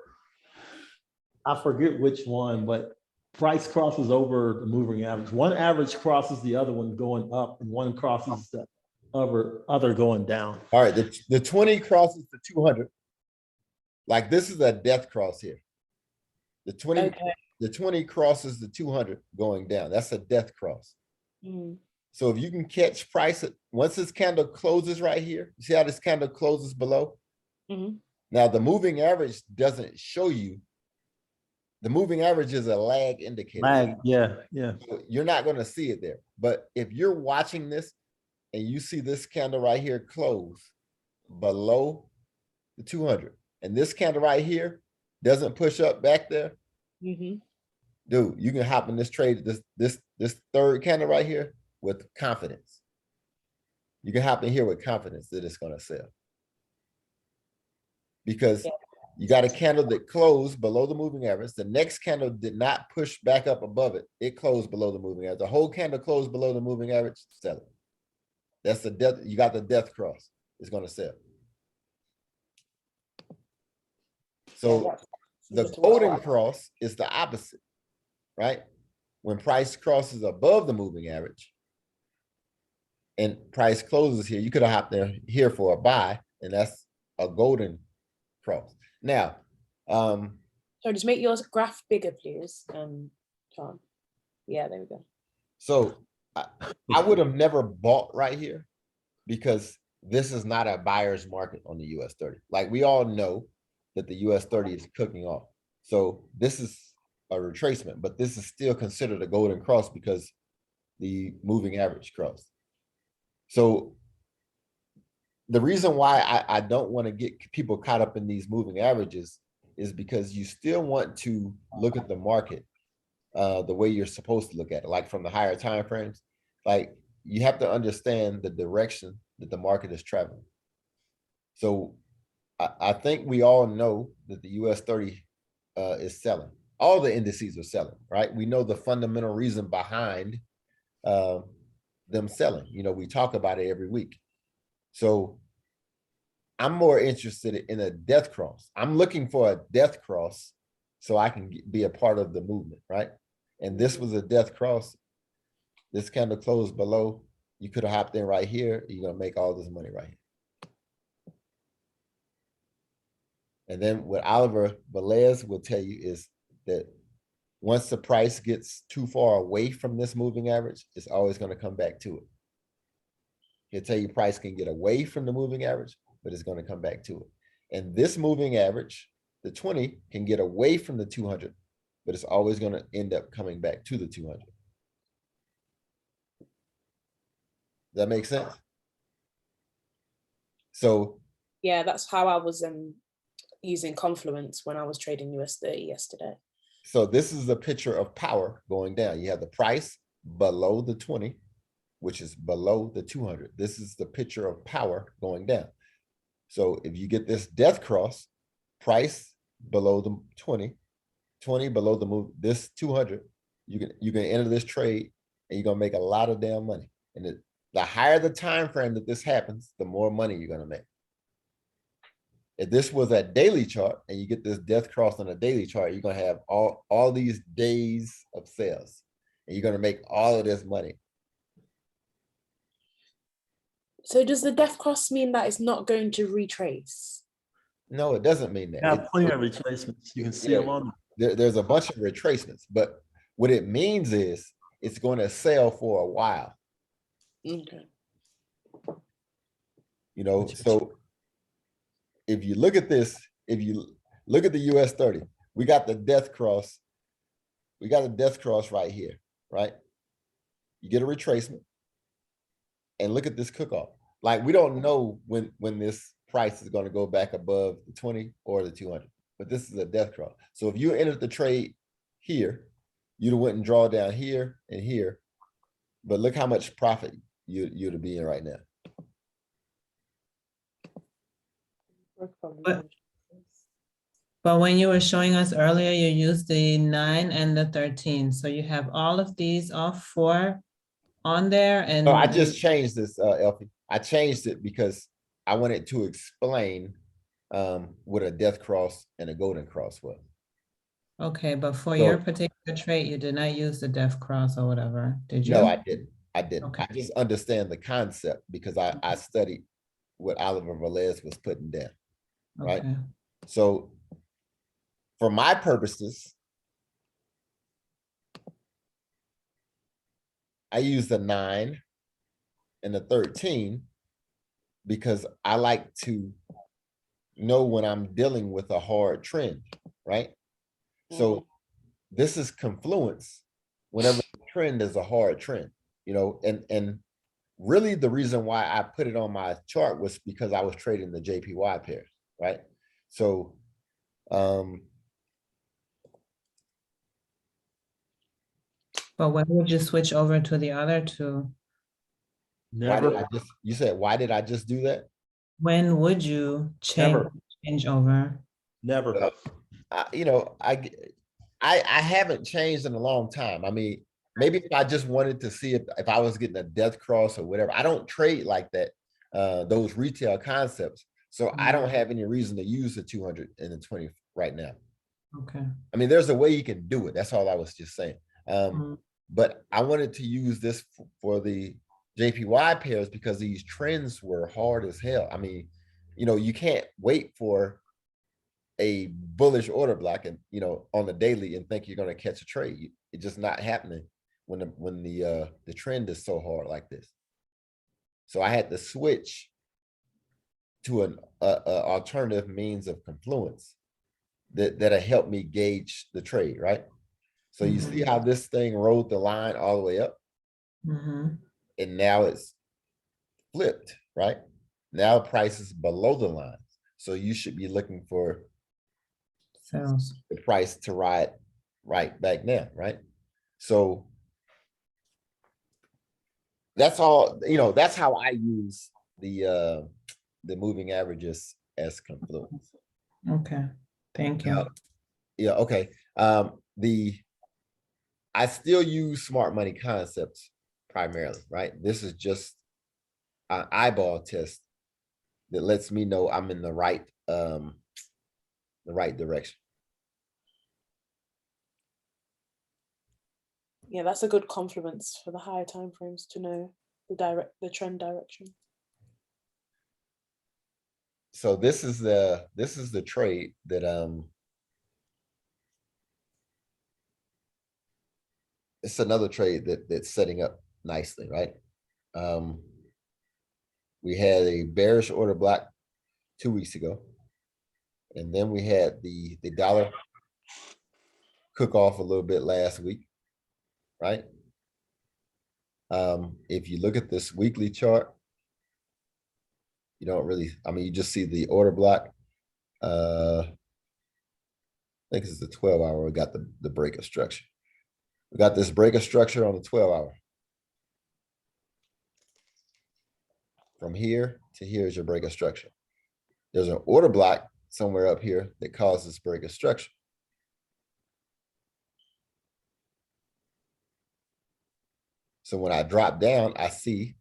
[SPEAKER 2] I forget which one, but price crosses over the moving average. One average crosses the other one going up, and one crosses the other going down.
[SPEAKER 1] All right, the 20 crosses the 200. Like this is a death cross here. The 20 crosses the 200 going down. That's a death cross. So if you can catch price once this candle closes right here, you see how this candle closes below? Now the moving average doesn't show you. The moving average is a lag indicator.
[SPEAKER 2] Yeah.
[SPEAKER 1] So you're not going to see it there. But if you're watching this and you see this candle right here close below the 200, and this candle right here doesn't push up back there, dude, you can hop in this trade, this third candle right here with confidence. You can hop in here with confidence that it's going to sell. Because you got a candle that closed below the moving average. The next candle did not push back up above it. It closed below the moving average. The whole candle closed below the moving average, sell it. That's the death. You got the death cross. It's going to sell. So the golden cross is the opposite, right? when price crosses above the moving average and price closes here, you could have hopped there here for a buy, and that's a golden cross. Now,
[SPEAKER 3] So just make your graph bigger, please, John. Yeah, there we go.
[SPEAKER 1] so I would have never bought right here because this is not a buyer's market on the US 30. Like we all know that the US 30 is cooking off. So this is a retracement, but this is still considered a golden cross because the moving average cross. So the reason why I don't want to get people caught up in these moving averages is because you still want to look at the market the way you're supposed to look at it, like from the higher time frames. Like you have to understand the direction that the market is traveling. So I think we all know that the US 30 is selling. All the indices are selling, right? We know the fundamental reason behind them selling. You know, we talk about it every week. So I'm more interested in a death cross. I'm looking for a death cross so I can be a part of the movement, right? And this was a death cross. This candle closed below. You could have hopped in right here. You're going to make all this money right here. And then what Oliver Velez will tell you is that once the price gets too far away from this moving average, it's always going to come back to it. He'll tell you price can get away from the moving average, but it's going to come back to it. And this moving average, the 20, can get away from the 200, but it's always going to end up coming back to the 200. Does that make sense? So
[SPEAKER 3] yeah, that's how I was using Confluence when I was trading US 30 yesterday.
[SPEAKER 1] So this is a picture of power going down. You have the price below the 20, which is below the 200. This is the picture of power going down. So if you get this death cross, price below the 20, 20 below the move, this 200, you can enter this trade and you're gonna make a lot of damn money. And the higher the time frame that this happens, the more money you're gonna make. If this was a daily chart and you get this death cross on a daily chart, you're gonna have all these days of sales, and you're gonna make all of this money.
[SPEAKER 3] So does the death cross mean that it's not going to retrace?
[SPEAKER 1] No, it doesn't mean that.
[SPEAKER 2] Got plenty of retracements. You can see them on.
[SPEAKER 1] There's a bunch of retracements, but what it means is it's going to sell for a while.
[SPEAKER 3] Okay.
[SPEAKER 1] You know, so if you look at this, if you look at the US 30, we got the death cross. We got a death cross right here, right? You get a retracement and look at this cook-off. Like we don't know when this price is going to go back above the 20 or the 200, but this is a death cross. So if you entered the trade here, you'd have went and draw down here and here, but look how much profit you'd be in right now.
[SPEAKER 4] But when you were showing us earlier, you used the 9 and the 13. So you have all of these, all 4 on there. And
[SPEAKER 1] no, I just changed this, Elfie. I changed it because I wanted to explain what a death cross and a golden cross was.
[SPEAKER 4] okay, but for your particular trade, you did not use the death cross or whatever, did you?
[SPEAKER 1] No, I didn't. I didn't.
[SPEAKER 4] Okay.
[SPEAKER 1] I just understand the concept because I studied what Oliver Velez was putting down. Right.
[SPEAKER 4] Okay.
[SPEAKER 1] So for my purposes, I use the 9 and the 13 because I like to know when I'm dealing with a hard trend, right? So this is confluence whenever the trend is a hard trend, you know, and really the reason why I put it on my chart was because I was trading the JPY pairs, right? So
[SPEAKER 4] but when would you switch over to the other two?
[SPEAKER 2] Never.
[SPEAKER 1] You said, why did I just do that?
[SPEAKER 4] When would you change over?
[SPEAKER 2] Never.
[SPEAKER 1] You know, I haven't changed in a long time. I mean, maybe if I just wanted to see if I was getting a death cross or whatever. I don't trade like that, those retail concepts. So I don't have any reason to use the 200 and the 20 right now.
[SPEAKER 4] Okay.
[SPEAKER 1] I mean, there's a way you can do it. That's all I was just saying. But I wanted to use this for the JPY pairs because these trends were hard as hell. I mean, you can't wait for a bullish order block and on the daily and think you're going to catch a trade. It's just not happening when the trend is so hard like this. So I had to switch to an alternative means of confluence that'll help me gauge the trade, right? So you see how this thing rode the line all the way up, and now it's flipped, right? Now price is below the line, so you should be looking for
[SPEAKER 4] Sounds.
[SPEAKER 1] the price to ride right back now, right? So that's all. That's how I use the moving averages as confluence.
[SPEAKER 4] Okay, thank you.
[SPEAKER 1] Yeah, okay. I still use smart money concepts primarily, right? This is just an eyeball test that lets me know I'm in the right direction.
[SPEAKER 3] Yeah, that's a good confluence for the higher time frames to know the trend direction.
[SPEAKER 1] So this is the trade that it's another trade that's setting up nicely, right? We had a bearish order block 2 weeks ago, and then we had the dollar cook off a little bit last week, right? If you look at this weekly chart, you don't really, you just see the order block. I think it's the 12-hour. We got the break of structure. We got this break of structure on the 12-hour. From here to here is your break of structure. There's an order block somewhere up here that causes break of structure. So when I drop down, I see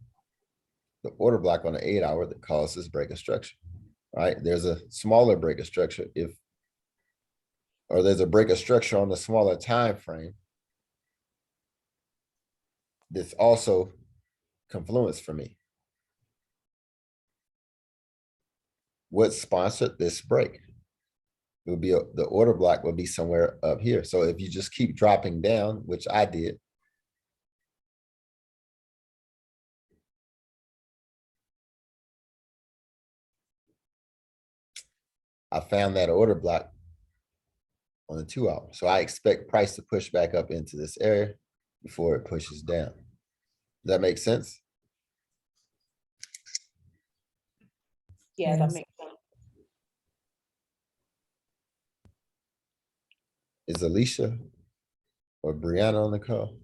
[SPEAKER 1] the order block on the 8-hour that causes break of structure. Right? There's a smaller break of structure or there's a break of structure on the smaller time frame that's also confluence for me. What sponsored this break? It would be the order block would be somewhere up here. So if you just keep dropping down, which I did, I found that order block on the 2-hour. So I expect price to push back up into this area before it pushes down. Does that make sense?
[SPEAKER 3] Yeah, that
[SPEAKER 4] Yes.
[SPEAKER 3] makes sense.
[SPEAKER 1] Is Alicia or Brianna on the call?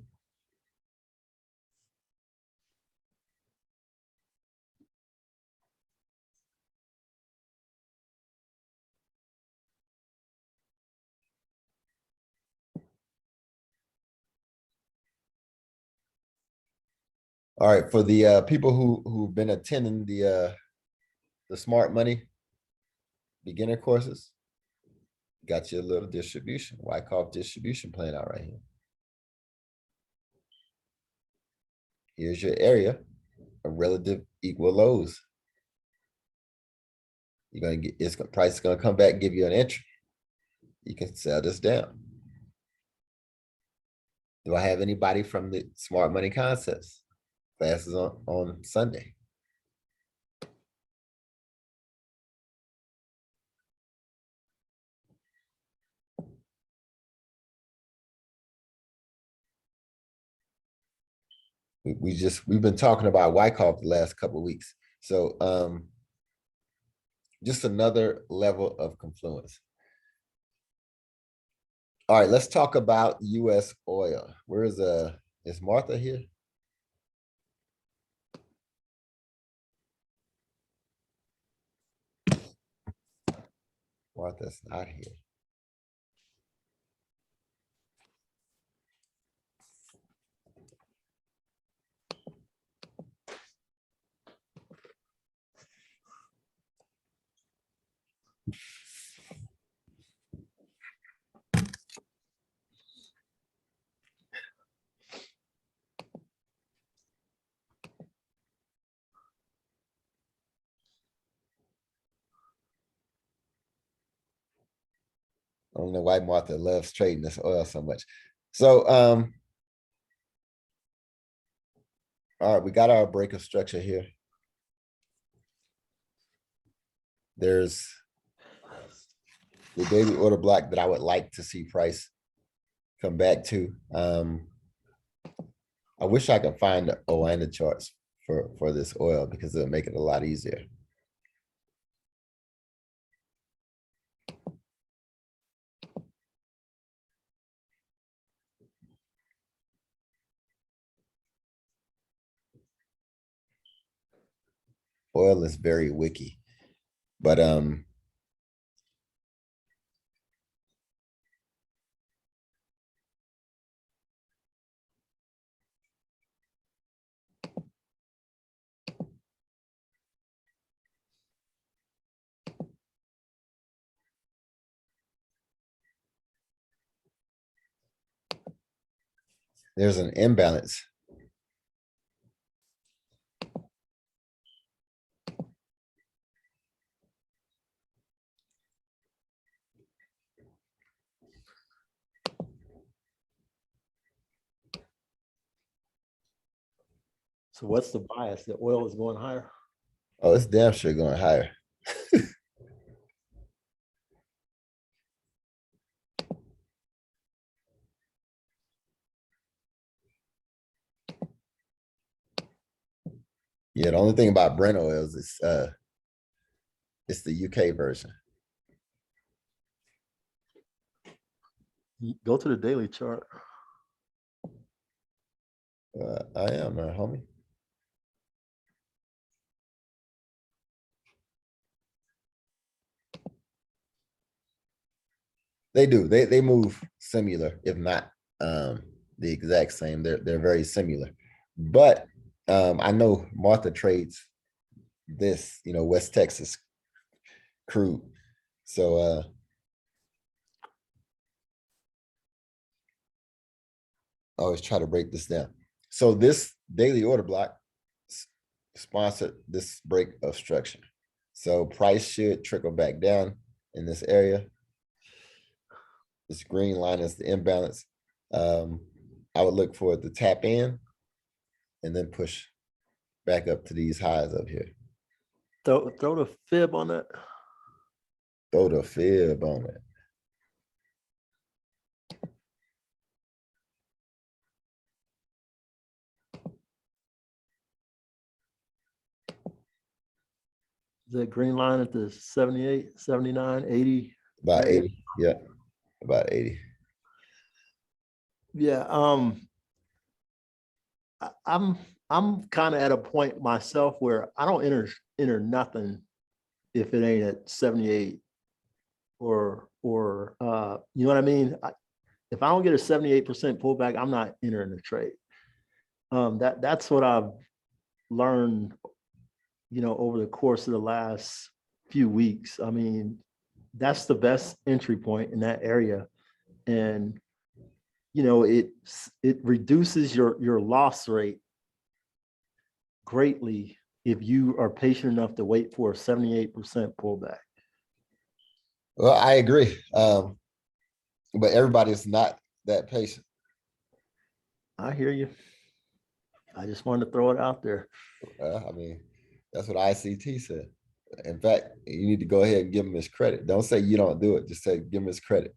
[SPEAKER 1] All right, for the people who've been attending the smart money beginner courses, got you a little distribution, Wyckoff distribution plan out right here. Here's your area of relative equal lows. You're gonna get price is gonna come back and give you an entry. You can sell this down. Do I have anybody from the smart money concepts? Classes on Sunday. We've been talking about Wyckoff the last couple of weeks. So just another level of confluence. All right, let's talk about US oil. Is Martha here? Martha's not here. I don't know why Martha loves trading this oil so much. So, all right, we got our break of structure here. There's the daily order block that I would like to see price come back to. I wish I could find the Oana charts for this oil because it'll make it a lot easier. Oil is very wicky, but there's an imbalance.
[SPEAKER 2] So what's the bias? The oil is going higher?
[SPEAKER 1] Oh, it's damn sure going higher. Yeah, the only thing about Brent oils is it's the UK version.
[SPEAKER 2] Go to the daily chart.
[SPEAKER 1] I am, homie. They do. They move similar, if not the exact same. They're very similar. But I know Martha trades this, West Texas crude. So I always try to break this down. So this daily order block sponsored this break of structure. So price should trickle back down in this area. This green line is the imbalance. I would look for it to tap in and then push back up to these highs up here.
[SPEAKER 2] Throw the fib on that.
[SPEAKER 1] Throw the fib on it.
[SPEAKER 2] The green line at the 78, 79, 80.
[SPEAKER 1] About 80. Yeah, about 80.
[SPEAKER 2] Yeah. I'm kind of at a point myself where I don't enter nothing if it ain't at 78 or you know what I mean? If I don't get a 78% pullback, I'm not entering the trade. That's what I've learned, over the course of the last few weeks. I mean, that's the best entry point in that area. And, it reduces your loss rate greatly if you are patient enough to wait for a 78% pullback.
[SPEAKER 1] Well, I agree. But everybody's not that patient.
[SPEAKER 2] I hear you. I just wanted to throw it out there.
[SPEAKER 1] I mean, that's what ICT said. In fact, you need to go ahead and give him his credit. Don't say you don't do it. Just say give him his credit.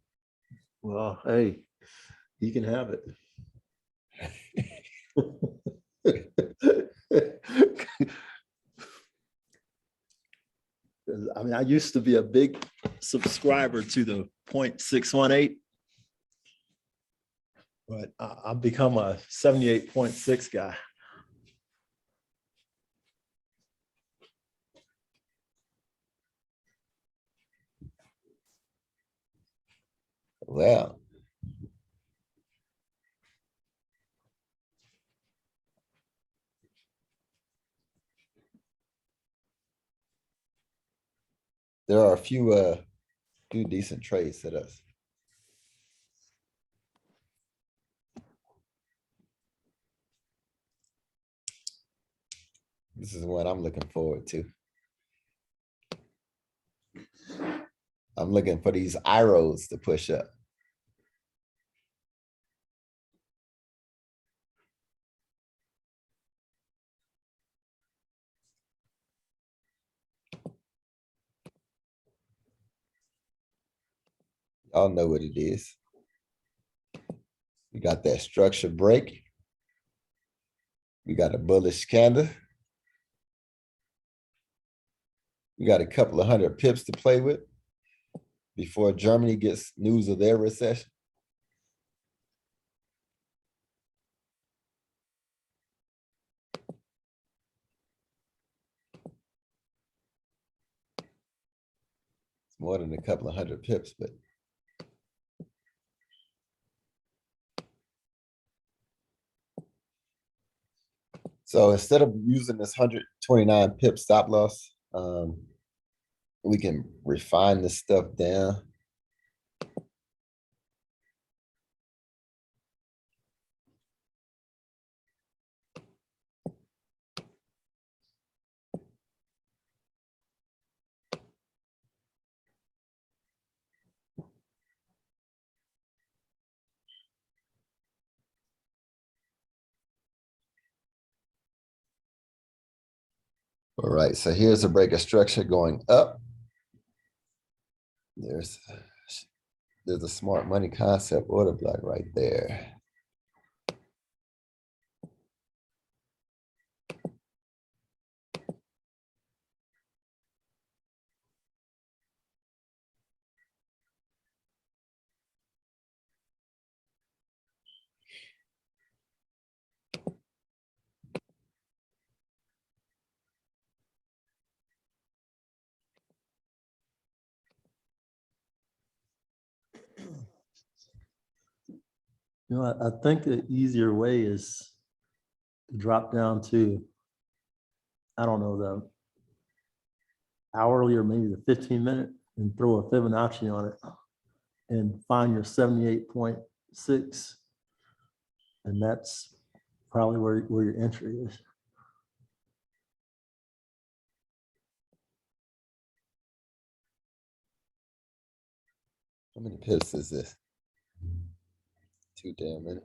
[SPEAKER 2] Well, hey, you can have it. I mean, I used to be a big subscriber to the 0.618, but I've become a 78.6 guy.
[SPEAKER 1] Well, there are a few decent trades set us. This is what I'm looking forward to. I'm looking for these arrows to push up. Y'all know what it is. We got that structure break. We got a bullish candle. We got a couple of hundred pips to play with before Germany gets news of their recession. It's more than a couple of hundred pips, but so instead of using this 129 pip stop loss, we can refine this stuff down. All right, so here's a break of structure going up. There's a smart money concept order block right there.
[SPEAKER 2] You know, I think the easier way is to drop down to, I don't know, the hourly or maybe the 15-minute and throw a Fibonacci on it and find your 78.6. And that's probably where your entry is.
[SPEAKER 1] How many pips is this? Too damn many.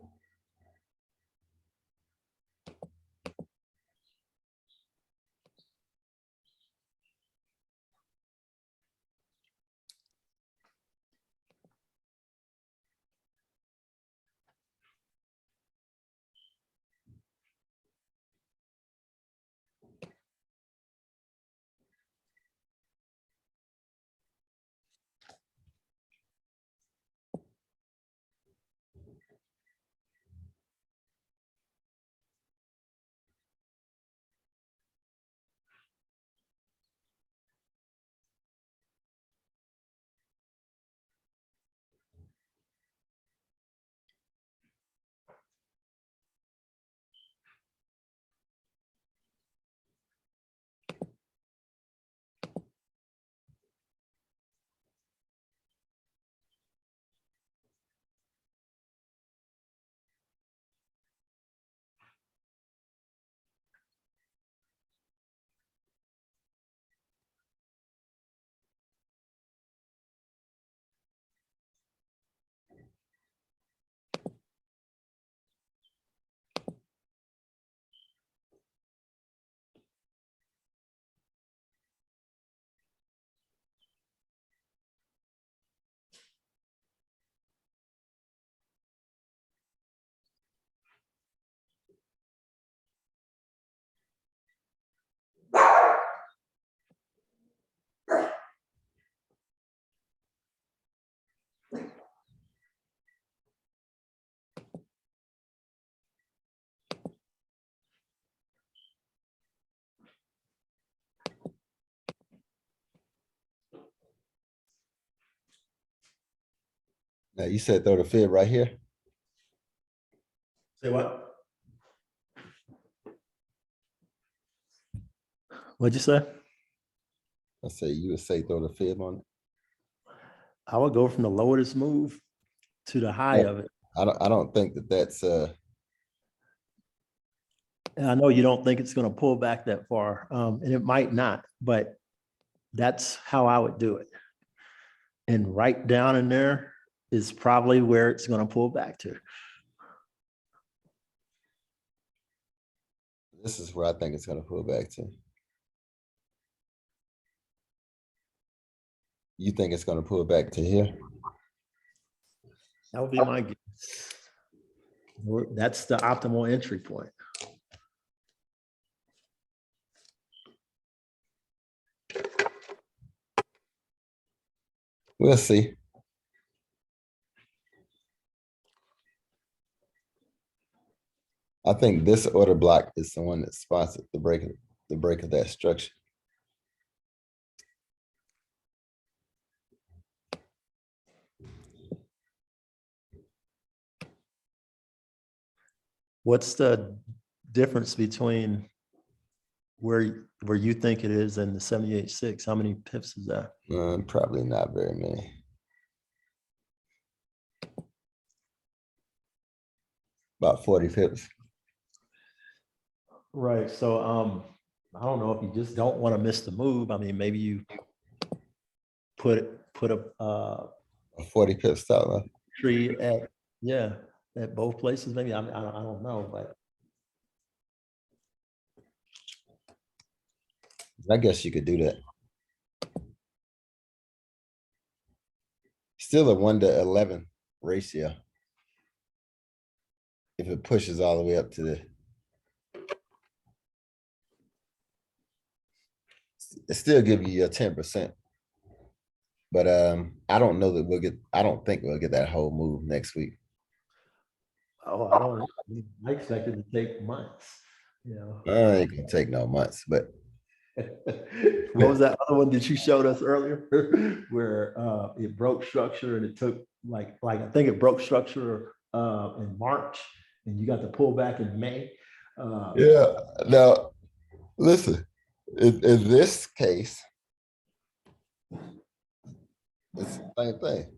[SPEAKER 1] Now you said throw the fib right here.
[SPEAKER 2] Say what? What'd you say?
[SPEAKER 1] I say you would say throw the fib on it.
[SPEAKER 2] I would go from the lowest move to the high
[SPEAKER 1] Yeah.
[SPEAKER 2] of it.
[SPEAKER 1] I don't think that's
[SPEAKER 2] And I know you don't think it's going to pull back that far, and it might not, but that's how I would do it. And right down in there is probably where it's going to pull back to.
[SPEAKER 1] This is where I think it's gonna pull back to. You think it's gonna pull back to here?
[SPEAKER 2] That would be my guess. That's the optimal entry point.
[SPEAKER 1] We'll see. I think this order block is the one that sponsored the break of that structure.
[SPEAKER 2] What's the difference between where you think it is and the 78.6? How many pips is that?
[SPEAKER 1] Probably not very many. About 40 pips.
[SPEAKER 2] Right. So I don't know if you just don't want to miss the move. I mean, maybe you put a
[SPEAKER 1] 40 pip stop loss.
[SPEAKER 2] tree at both places. Maybe I don't know, but
[SPEAKER 1] I guess you could do that. Still a 1-to-11 ratio. If it pushes all the way up to the, it still give you your 10%. But I don't know that I don't think we'll get that whole move next week.
[SPEAKER 2] I don't know. I expect it to take months, you know.
[SPEAKER 1] I ain't gonna take no months, but
[SPEAKER 2] What was that other one that you showed us earlier where it broke structure and it took like I think it broke structure in March and you got the pullback in May.
[SPEAKER 1] yeah. Now, listen, in this case, it's the same thing.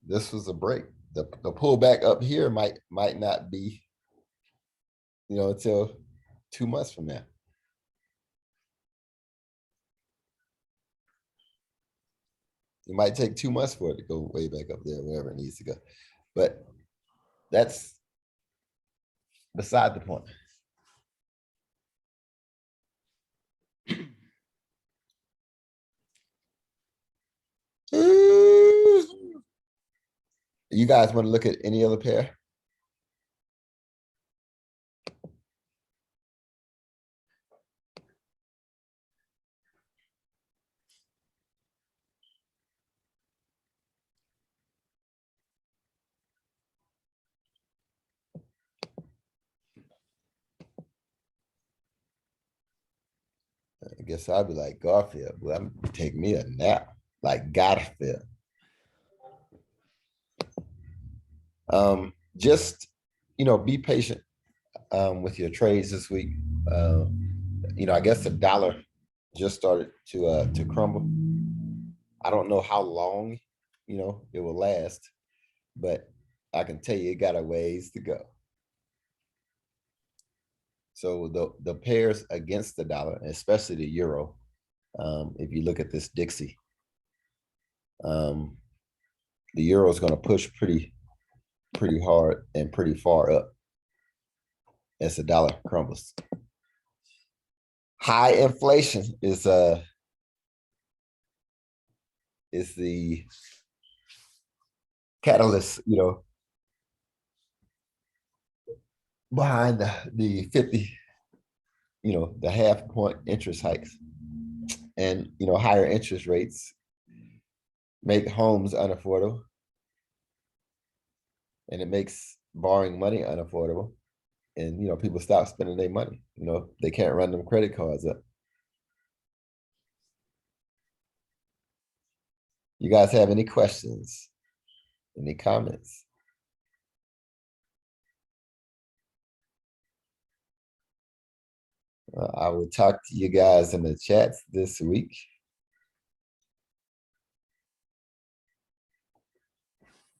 [SPEAKER 1] This was a break. The pullback up here might not be, until 2 months from now. It might take 2 months for it to go way back up there, wherever it needs to go. But that's beside the point. You guys want to look at any other pair? I guess I'd be like Garfield. Well, I'm gonna take me a nap, like Garfield. Just be patient with your trades this week. I guess the dollar just started to crumble. I don't know how long it will last, but I can tell you it got a ways to go. So the pairs against the dollar, especially the euro, if you look at this Dixie, the euro is going to push pretty hard and pretty far up as the dollar crumbles. High inflation is the catalyst, behind the 50, the half point interest hikes. And higher interest rates make homes unaffordable. And it makes borrowing money unaffordable. And people stop spending their money. They can't run them credit cards up. You guys have any questions? Any comments? I will talk to you guys in the chats this week.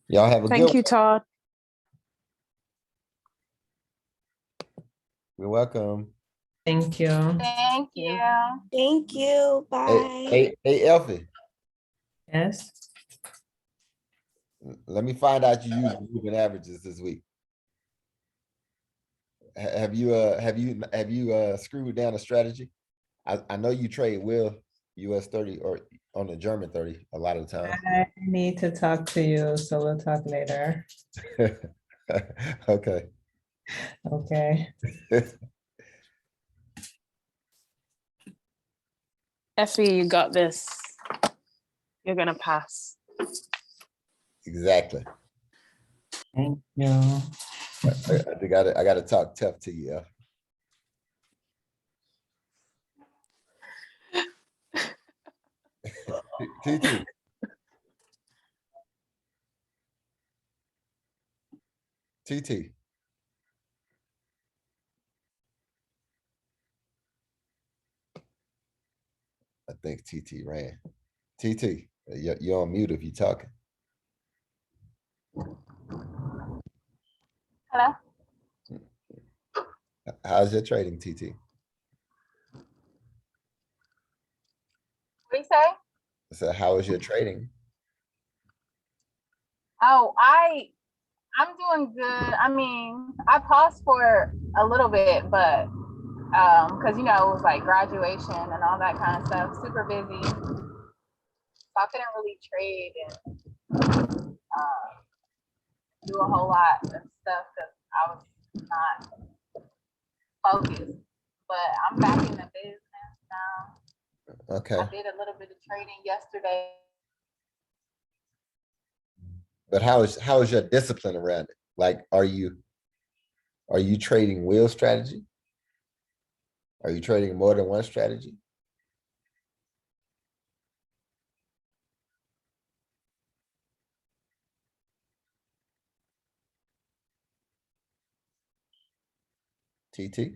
[SPEAKER 1] Y'all have a good one.
[SPEAKER 3] Thank you, Todd.
[SPEAKER 1] You're welcome.
[SPEAKER 4] Thank you.
[SPEAKER 5] Thank you.
[SPEAKER 6] Thank you. Bye.
[SPEAKER 1] Hey, Elfie.
[SPEAKER 4] Yes.
[SPEAKER 1] Let me find out you use moving averages this week. Have you screwed down a strategy? I know you trade Will US 30 or on the German 30 a lot of the time.
[SPEAKER 4] I need to talk to you, so we'll talk later.
[SPEAKER 1] Okay.
[SPEAKER 4] Okay.
[SPEAKER 3] Effie, you got this. You're gonna pass.
[SPEAKER 1] Exactly.
[SPEAKER 4] Thank you.
[SPEAKER 1] I gotta talk tough to you. TT. TT. I think TT ran. TT, you're on mute if you're talking.
[SPEAKER 5] Hello?
[SPEAKER 1] How's your trading, TT?
[SPEAKER 5] What do you say?
[SPEAKER 1] I said, how is your trading?
[SPEAKER 5] Oh, I'm doing good. I mean, I paused for a little bit, but because you know it was like graduation and all that kind of stuff, super busy. So I couldn't really trade and do a whole lot of stuff because I was not focused. But I'm back in the business now.
[SPEAKER 1] Okay.
[SPEAKER 5] I did a little bit of trading yesterday.
[SPEAKER 1] But how is your discipline around it? Like, are you trading wheel strategy? Are you trading more than one strategy? TT?